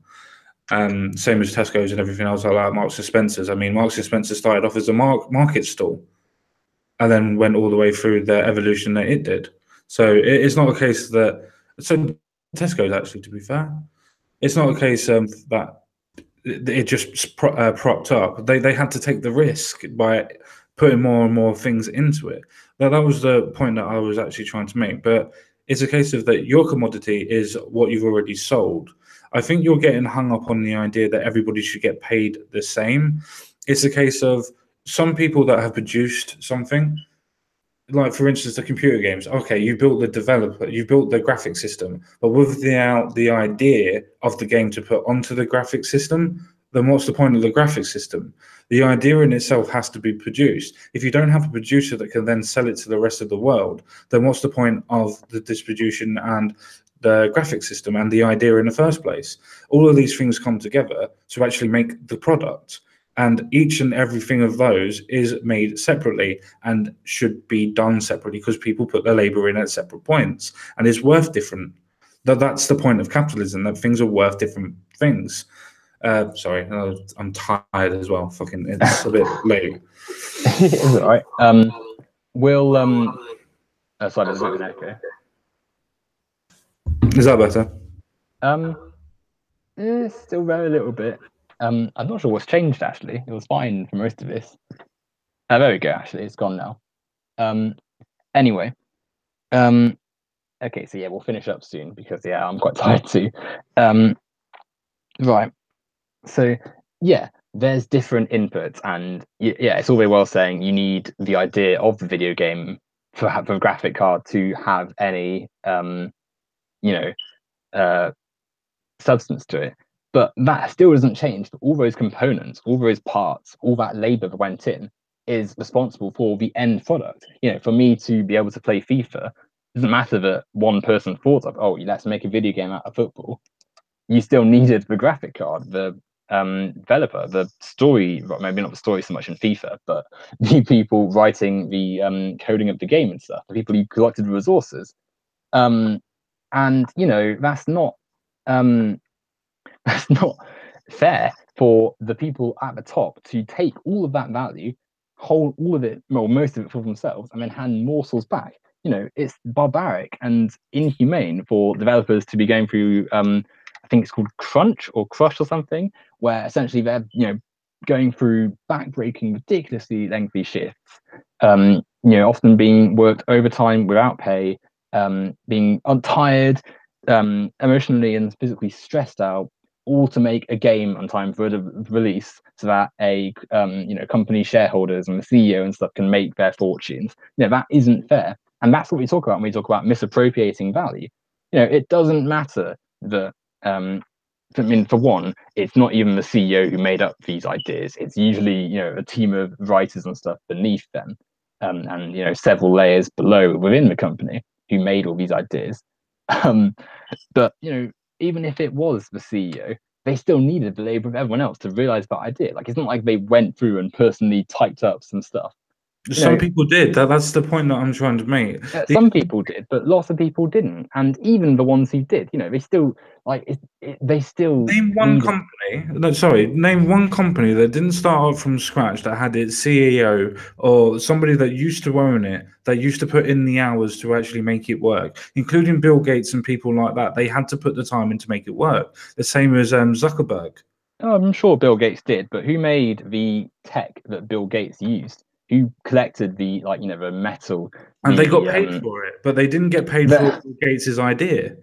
Same as Tesco's and everything else like that. Marks and Spencer's. I mean, Marks and Spencer started off as a market stall, and then went all the way through the evolution that it did. So it's not a case that. So Tesco's actually, to be fair, it's not a case that it just propped up. They had to take the risk by putting more and more things into it. That was the point that I was actually trying to make. But it's a case of that your commodity is what you've already sold. I think you're getting hung up on the idea that everybody should get paid the same. It's a case of some people that have produced something, like for instance the computer games. Okay, you built the developer, you built the graphic system, but without the idea of the game to put onto the graphic system, then what's the point of the graphic system? The idea in itself has to be produced. If you don't have a producer that can then sell it to the rest of the world, then what's the point of the distribution and the graphic system and the idea in the first place? All of these things come together to actually make the product. And each and everything of those is made separately and should be done separately because people put their labor in at separate points and it's worth different. That's the point of capitalism, that things are worth different things. Sorry, I'm tired as well. Fucking, it's a bit late. It's all right. We'll sorry, there's a bit of an echo. Is that better? Still there a little bit. I'm not sure what's changed actually. It was fine for most of this. There we go. Actually, it's gone now. Um, anyway, um, okay, so yeah, we'll finish up soon because yeah, I'm quite tired too. Um, right. So yeah, there's different inputs, and yeah, it's all very well saying you need the idea of the video game for a graphic card to have any you know uh substance to it. But that still doesn't change. All those components, all those parts, all that labor that went in is responsible for the end product. For me to be able to play FIFA, it doesn't matter that one person thought of, oh, let's make a video game out of football. You still needed the graphic card, the developer, the story, maybe not the story so much in FIFA, but the people writing the coding of the game and stuff, the people who collected the resources. Um, and that's not um, that's not fair for the people at the top to take all of that value, hold all of it, well, most of it for themselves, and then hand morsels back. It's barbaric and inhumane for developers to be going through, I think it's called crunch or crush or something, where essentially they're, going through backbreaking, ridiculously lengthy shifts, often being worked overtime without pay, being tired, emotionally and physically stressed out, all to make a game on time for the release so that a company shareholders and the CEO and stuff can make their fortunes. That isn't fair. And that's what we talk about when we talk about misappropriating value. It doesn't matter that I mean, for one, it's not even the CEO who made up these ideas. It's usually, a team of writers and stuff beneath them, and several layers below within the company who made all these ideas. Um, but even if it was the CEO, they still needed the labor of everyone else to realize that idea. Like it's not like they went through and personally typed up some stuff. You Some know, people did. That's the point that I'm trying to make. some people did, but lots of people didn't. And even the ones who did, they still like they still Name one needed. company. No, sorry. Name one company that didn't start up from scratch that had its CEO or somebody that used to own it, that used to put in the hours to actually make it work, including Bill Gates and people like that. They had to put the time in to make it work. The same as Zuckerberg. Oh, I'm sure Bill Gates did, but who made the tech that Bill Gates used? Who collected the the metal, And they got the paid for it, but they didn't get paid for the Bill Gates's idea.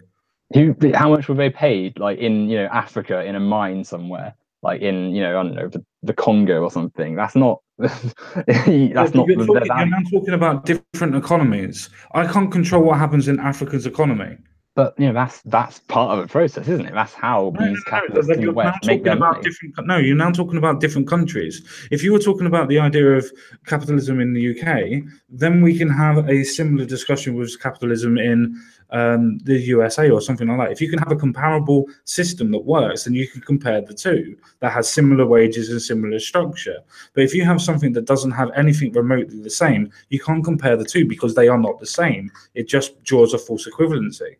how much were they paid like in Africa in a mine somewhere, like in I don't know, the Congo or something? That's not Yeah, that's but not the you're value. now talking about different economies. I can't control what happens in Africa's economy. But that's part of the process, isn't it? That's how No, no, these no, no. capitalists in the You're now West make talking their about money. different. No, you're now talking about different countries. If you were talking about the idea of capitalism in the UK, then we can have a similar discussion with capitalism in the USA or something like that. If you can have a comparable system that works, then you can compare the two that has similar wages and similar structure. But if you have something that doesn't have anything remotely the same, you can't compare the two because they are not the same. It just draws a false equivalency.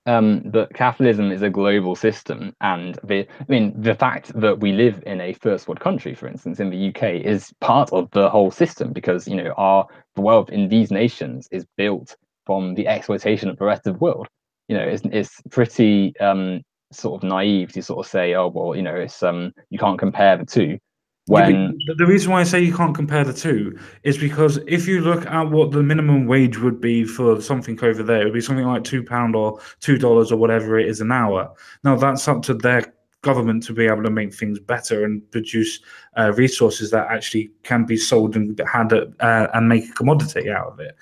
But capitalism is a global system, and the fact that we live in a first world country, for instance, in the UK, is part of the whole system because the wealth in these nations is built from the exploitation of the rest of the world. It's pretty sort of naive to sort of say, oh well, it's you can't compare the two Yeah, but when the reason why I say you can't compare the two is because if you look at what the minimum wage would be for something over there, it would be something like £2 or $2 or whatever it is an hour. Now that's up to their government to be able to make things better and produce resources that actually can be sold and had and make a commodity out of it.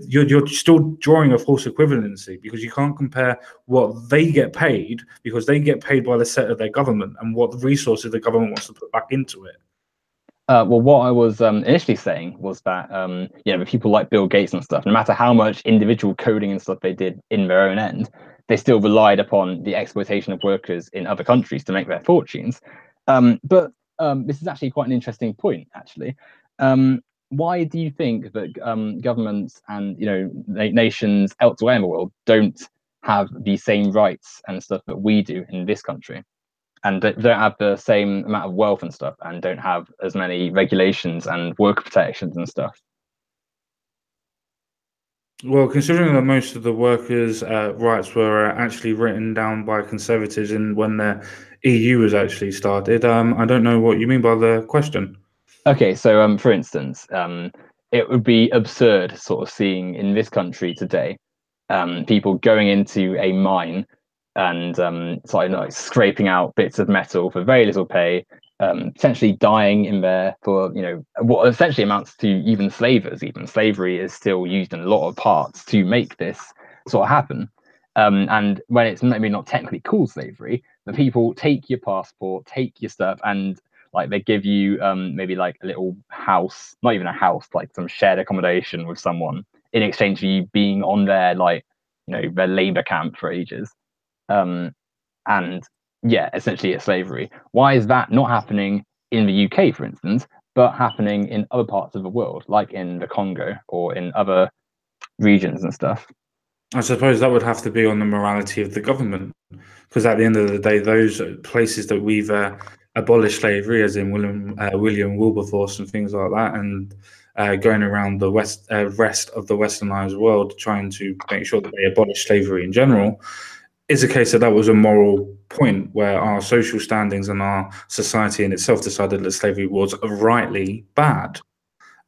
You're still drawing a false equivalency because you can't compare what they get paid because they get paid by the set of their government and what resources the government wants to put back into it. well, what I was initially saying was that with people like Bill Gates and stuff, no matter how much individual coding and stuff they did in their own end, they still relied upon the exploitation of workers in other countries to make their fortunes. But this is actually quite an interesting point, actually. Why do you think that governments and nations elsewhere in the world don't have the same rights and stuff that we do in this country? And don't have the same amount of wealth and stuff, and don't have as many regulations and worker protections and stuff. Well, considering that most of the workers' rights were actually written down by conservatives in when the EU was actually started, I don't know what you mean by the question. Okay, so for instance, it would be absurd sort of seeing in this country today, people going into a mine and sort of like scraping out bits of metal for very little pay, potentially dying in there for what essentially amounts to even slavers. Even slavery is still used in a lot of parts to make this sort of happen. And when it's maybe not technically called slavery, the people take your passport, take your stuff, and like they give you maybe like a little house, not even a house, like some shared accommodation with someone in exchange for you being on their like their labor camp for ages. Um, and yeah, essentially it's slavery. Why is that not happening in the UK, for instance, but happening in other parts of the world, like in the Congo or in other regions and stuff? I suppose that would have to be on the morality of the government, because at the end of the day, those places that we've abolished slavery, as in William Wilberforce and things like that, and going around the rest of the westernized world trying to make sure that they abolish slavery in general, is a case that that was a moral point where our social standings and our society in itself decided that slavery was rightly bad,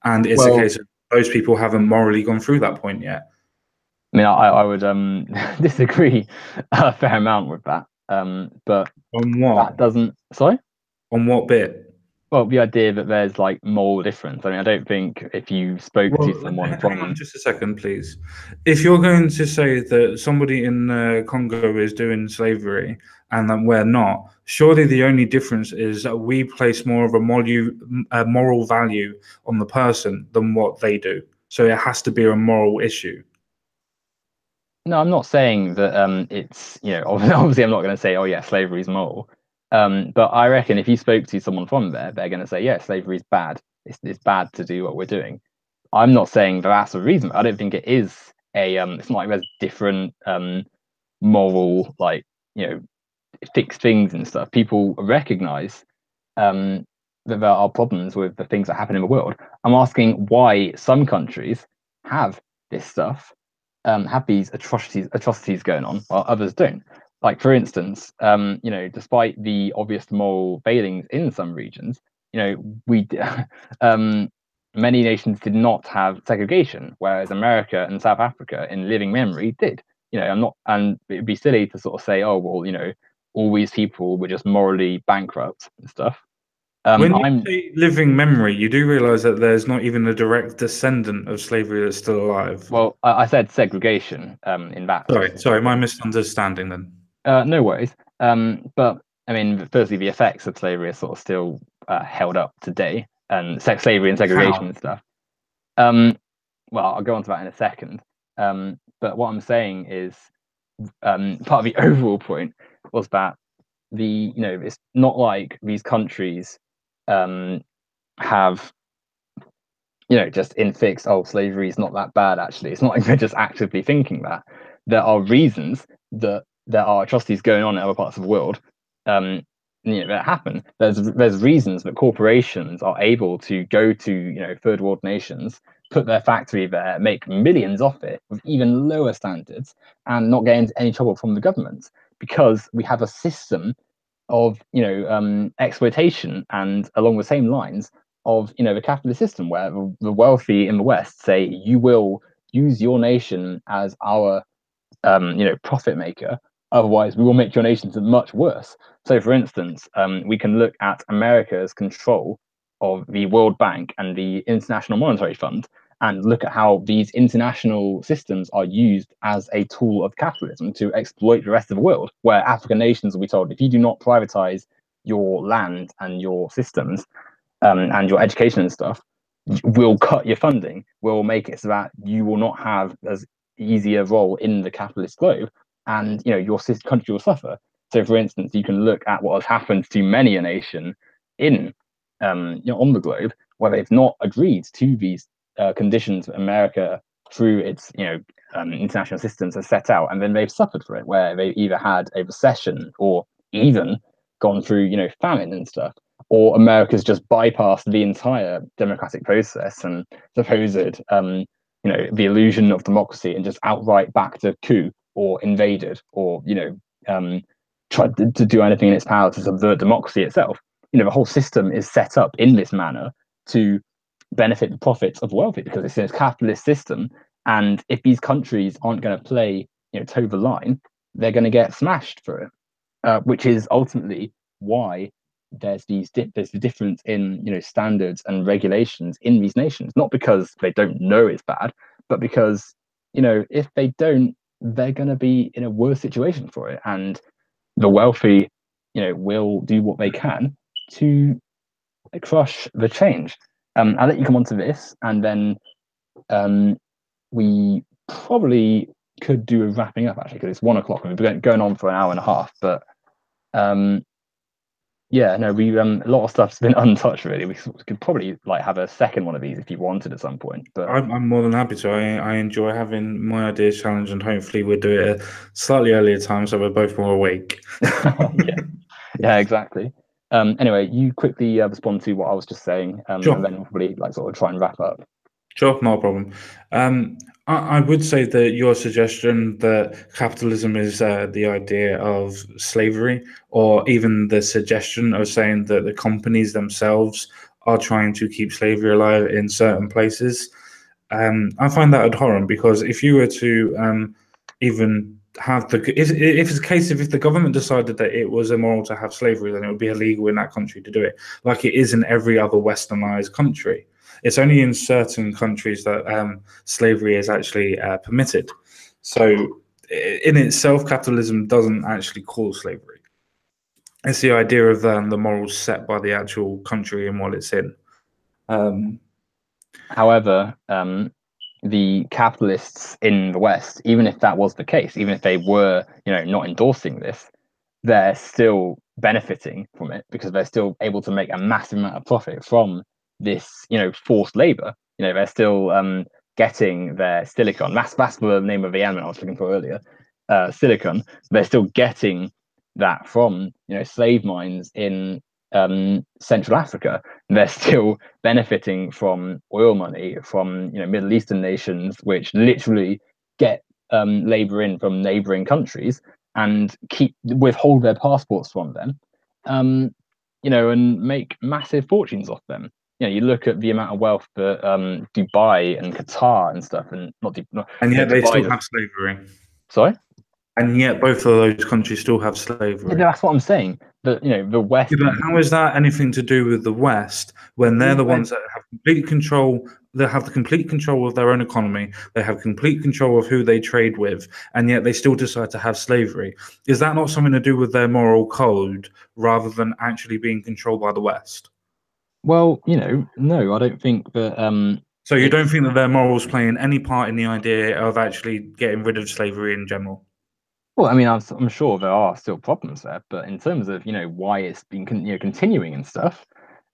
and it's a Well, case of those people haven't morally gone through that point yet. I mean, I would disagree a fair amount with that. But On that what? doesn't. Sorry. On what bit? Well, the idea that there's like moral difference. I mean, I don't think if you spoke to Well, someone hang on from, just a second, please. If you're going to say that somebody in Congo is doing slavery and that we're not, surely the only difference is that we place more of a moral value on the person than what they do. So it has to be a moral issue. no, I'm not saying that it's obviously I'm not going to say, oh yeah, slavery is moral. But I reckon if you spoke to someone from there, they're going to say, yeah, slavery is bad. It's bad to do what we're doing. I'm not saying that that's the reason. I don't think it is a it's not like there's different moral like you know fixed things and stuff. People recognize um, that there are problems with the things that happen in the world. I'm asking why some countries have this stuff, have these atrocities going on, while others don't. Like for instance, despite the obvious moral failings in some regions, we um, many nations did not have segregation, whereas America and South Africa, in living memory, did. I'm not, and it'd be silly to sort of say, oh well, all these people were just morally bankrupt and stuff. When you I'm say living memory, you do realize that there's not even a direct descendant of slavery that's still alive. well, I said segregation in that Sorry, specific my thing. misunderstanding then. No worries. But I mean, firstly, the effects of slavery are sort of still held up today, and sex slavery and segregation How? and stuff. Um, well, I'll go on to that in a second. But what I'm saying is, part of the overall point was that it's not like these countries um, have just in fixed, oh, slavery is not that bad, actually. It's not like they're just actively thinking that. There are reasons that there are atrocities going on in other parts of the world that happen. There's reasons that corporations are able to go to, third world nations, put their factory there, make millions off it with even lower standards and not get into any trouble from the government because we have a system of exploitation and along the same lines of the capitalist system where the wealthy in the west say you will use your nation as our profit maker, otherwise we will make your nations much worse. So for instance, we can look at America's control of the World Bank and the International Monetary Fund and look at how these international systems are used as a tool of capitalism to exploit the rest of the world, where African nations will be told if you do not privatize your land and your systems and your education and stuff, will cut your funding, will make it so that you will not have as easy a role in the capitalist globe, and your country will suffer. So, for instance, you can look at what has happened to many a nation in on the globe where they've not agreed to these conditions America through its international systems has set out, and then they've suffered for it, where they either had a recession or even gone through famine and stuff, or America's just bypassed the entire democratic process and supposed the illusion of democracy and just outright backed a coup or invaded or tried to do anything in its power to subvert democracy itself. The whole system is set up in this manner to benefit the profits of wealthy because it's a capitalist system. And if these countries aren't going to play, toe the line, they're going to get smashed for it, which is ultimately why there's there's the difference in standards and regulations in these nations. Not because they don't know it's bad, but because if they don't, they're going to be in a worse situation for it, and the wealthy, will do what they can to crush the change. I'll let you come on to this, and then we probably could do a wrapping up actually because it's 1 o'clock and we've been going on for an hour and a half. But yeah, no, we a lot of stuff's been untouched really. We could probably have a second one of these if you wanted at some point. But I'm more than happy to. I enjoy having my ideas challenged, and hopefully we'll do it at a slightly earlier time so we're both more awake. yeah, yeah, exactly. Anyway, you quickly respond to what I was just saying, and Sure. then we'll probably sort of try and wrap up. Sure, no problem. I would say that your suggestion that capitalism is the idea of slavery, or even the suggestion of saying that the companies themselves are trying to keep slavery alive in certain places, I find that abhorrent because if you were to even have if it's a case of if the government decided that it was immoral to have slavery, then it would be illegal in that country to do it, like it is in every other westernized country. It's only in certain countries that slavery is actually permitted. So, in itself, capitalism doesn't actually cause slavery. It's the idea of the morals set by the actual country and what it's in. However, the capitalists in the West, even if that was the case, even if they were, not endorsing this, they're still benefiting from it because they're still able to make a massive amount of profit from this, forced labor. They're still getting their silicon. That's the name of the element I was looking for earlier. Silicon. They're still getting that from slave mines in Central Africa. They're still benefiting from oil money from Middle Eastern nations, which literally get labor in from neighboring countries and withhold their passports from them, and make massive fortunes off them. You look at the amount of wealth that Dubai and Qatar and stuff, and not And yet they still Dubai. have slavery. Sorry. And yet both of those countries still have Yeah, slavery. that's what I'm saying. That the Yeah, West. but how is that anything to do with the West when they're the ones that have complete control? They have the complete control of their own economy. They have complete control of who they trade with, and yet they still decide to have slavery. Is that not something to do with their moral code rather than actually being controlled by the West? Well, no, I don't think that. So you don't It's think that their morals playing any part in the idea of actually getting rid of slavery in general? Well, I mean, I'm sure there are still problems there, but in terms of why it's been continuing and stuff,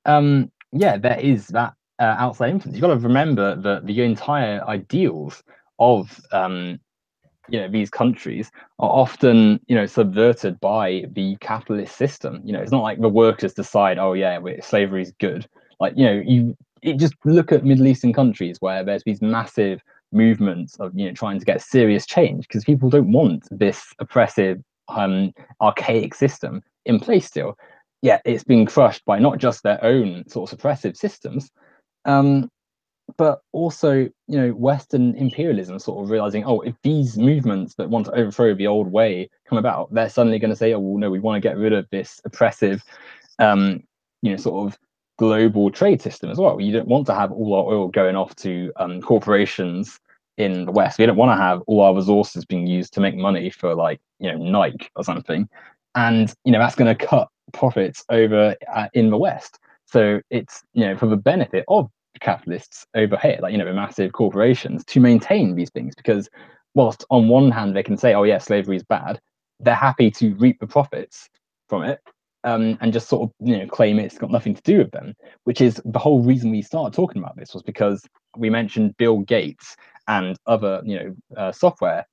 yeah, there is that outside influence. You've got to remember that the entire ideals of these countries are often subverted by the capitalist system. It's not like the workers decide, oh yeah, slavery is good. Like you just look at Middle Eastern countries where there's these massive movements of trying to get serious change because people don't want this oppressive archaic system in place still. Yeah, it's been crushed by not just their own sort of suppressive systems, um, but also Western imperialism sort of realizing, oh, if these movements that want to overthrow the old way come about, they're suddenly going to say, oh well, no, we want to get rid of this oppressive sort of global trade system as well. You don't want to have all our oil going off to corporations in the West. We don't want to have all our resources being used to make money for Nike or something, and that's going to cut profits over in the West. So it's for the benefit of capitalists over here, the massive corporations, to maintain these things. Because whilst on one hand they can say, oh yeah, slavery is bad, they're happy to reap the profits from it, and just sort of claim it's got nothing to do with them. Which is the whole reason we started talking about this, was because we mentioned Bill Gates and other software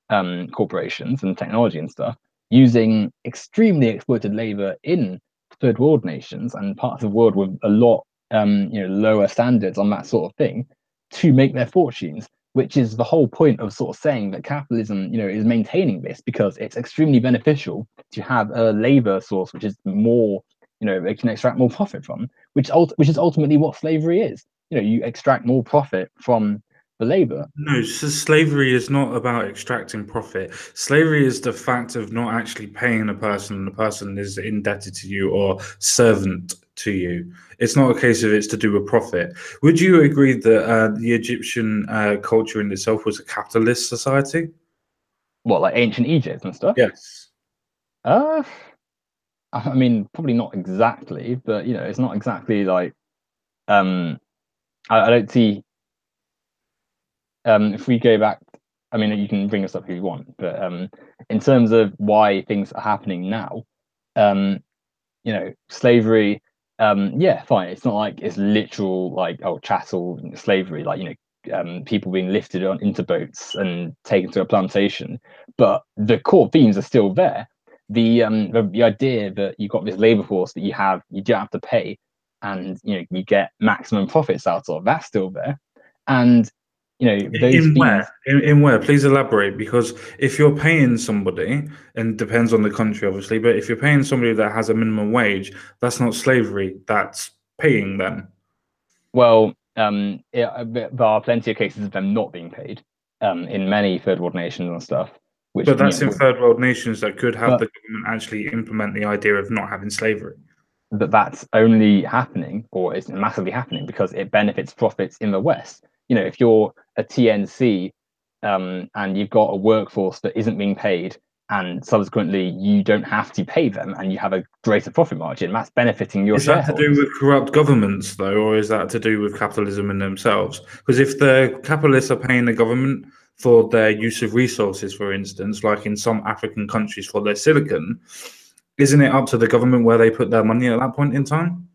corporations and technology and stuff using extremely exploited labor in third world nations and parts of the world with a lot lower standards on that sort of thing to make their fortunes. which is the whole point of sort of saying that capitalism, is maintaining this because it's extremely beneficial to have a labor source which is more, they can extract more profit from, which is ultimately what slavery is. You extract more profit from the labor. No, so slavery is not about extracting profit. Slavery is the fact of not actually paying a person, and the person is indebted to you or servant to you. It's not a case of it's to do with profit. Would you agree that the Egyptian culture in itself was a capitalist society? What, like ancient Egypt and stuff? Yes. Uh, I mean, probably not exactly, but it's not exactly like I don't see if we go back. I mean, you can bring us up if you want, but in terms of why things are happening now, um, slavery, yeah, fine. It's not like it's literal like chattel slavery, like people being lifted on into boats and taken to a plantation, but the core themes are still there. The idea that you've got this labor force that you don't have to pay, and you get maximum profits out of, that's still there. And those In where? themes. In where? Please elaborate. Because if you're paying somebody, and depends on the country, obviously, but if you're paying somebody that has a minimum wage, that's not slavery. That's paying them. Well, there are plenty of cases of them not being paid in many third world nations and stuff, which But that's in third world nations that could have but the government actually implement the idea of not having slavery. that's only happening, or is massively happening, because it benefits profits in the West. If you're a TNC and you've got a workforce that isn't being paid, and subsequently you don't have to pay them, and you have a greater profit margin, that's benefiting your Is that to do shareholders. with corrupt governments, though, or is that to do with capitalism in themselves? Because if the capitalists are paying the government for their use of resources, for instance, like in some African countries for their silicon, isn't it up to the government where they put their money at that point in time?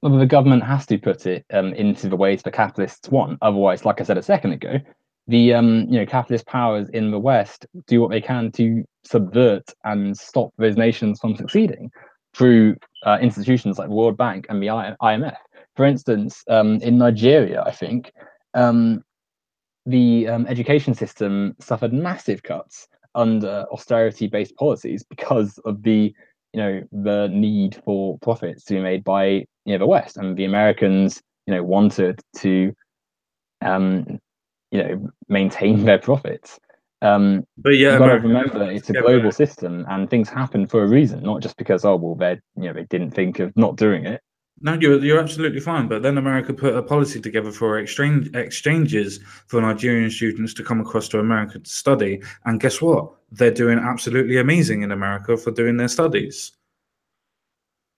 Well, the government has to put it into the ways the capitalists want. Otherwise, like I said a second ago, the capitalist powers in the West do what they can to subvert and stop those nations from succeeding through institutions like the World Bank and the IMF. For instance, in Nigeria, I think um, the education system suffered massive cuts under austerity-based policies because of the need for profits to be made by the West, and the Americans wanted to maintain their profits. But yeah, You got to America remember it's a together. global system, and things happen for a reason, not just because well they didn't think of not doing it. No, you're absolutely fine. But then America put a policy together for exchanges for Nigerian students to come across to America to study. And guess what? They're doing absolutely amazing in America for doing their studies.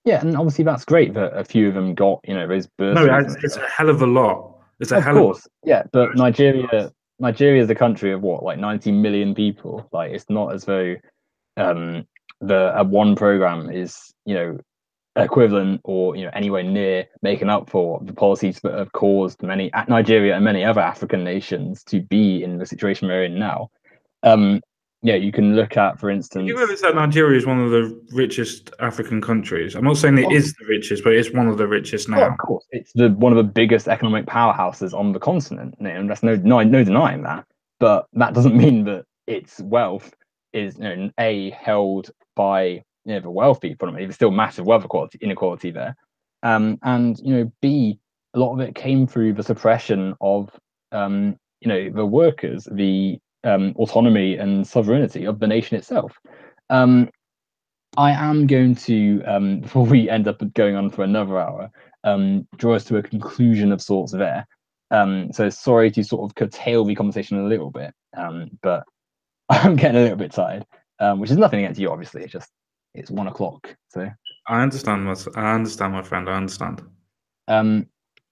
Yeah, and obviously that's great that a few of them got those No, bursaries and it's stuff. a hell of a lot. It's a Of hell of a course, yeah, but Nigeria is a country of what, like 90 million people. Like it's not as though um the one program is equivalent or anywhere near making up for the policies that have caused many Nigeria and many other African nations to be in the situation we're in now. Um, yeah, you can look at, for You instance, realize that Nigeria is one of the richest African countries. I'm not saying it of is the richest, but it's one of the richest oh, now. of course, it's the one of the biggest economic powerhouses on the continent. That's no denying that. But that doesn't mean that its wealth is a held by the wealthy economy. There's still massive wealth inequality there, and b a lot of it came through the suppression of the workers, the autonomy and sovereignty of the nation itself. Um, I am going to, before we end up going on for another hour, draw us to a conclusion of sorts there. So sorry to sort of curtail the conversation a little bit, but I'm getting a little bit tired, which is nothing against you, obviously. It's 1 o'clock. So I understand, my friend. I understand. um,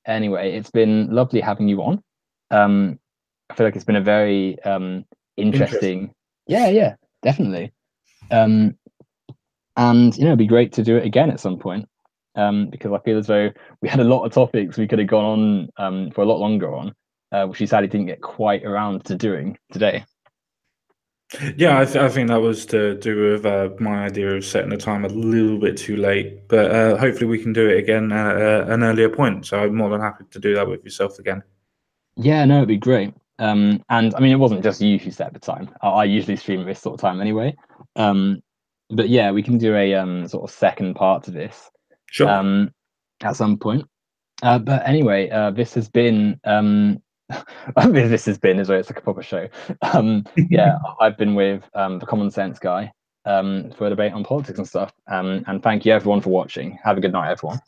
anyway, it's been lovely having you on. Um, I feel like it's been a very Interesting. interesting, yeah, definitely. Um, and it'd be great to do it again at some point, because I feel as though we had a lot of topics we could have gone on for a lot longer on, which we sadly didn't get quite around to doing today. Yeah, I think that was to do with my idea of setting the time a little bit too late, but hopefully we can do it again at an earlier point. So I'm more than happy to do that with yourself again. Yeah, no, it'd be great. And I mean, it wasn't just you who set the time. I usually stream at this sort of time anyway. Um, but yeah, we can do a sort of second part to this Sure. um, at some point. But anyway, this has been this has been as well. It's like a proper show. Yeah, I've been with the Common Sense guy for a debate on politics and stuff. And thank you everyone for watching. Have a good night, everyone.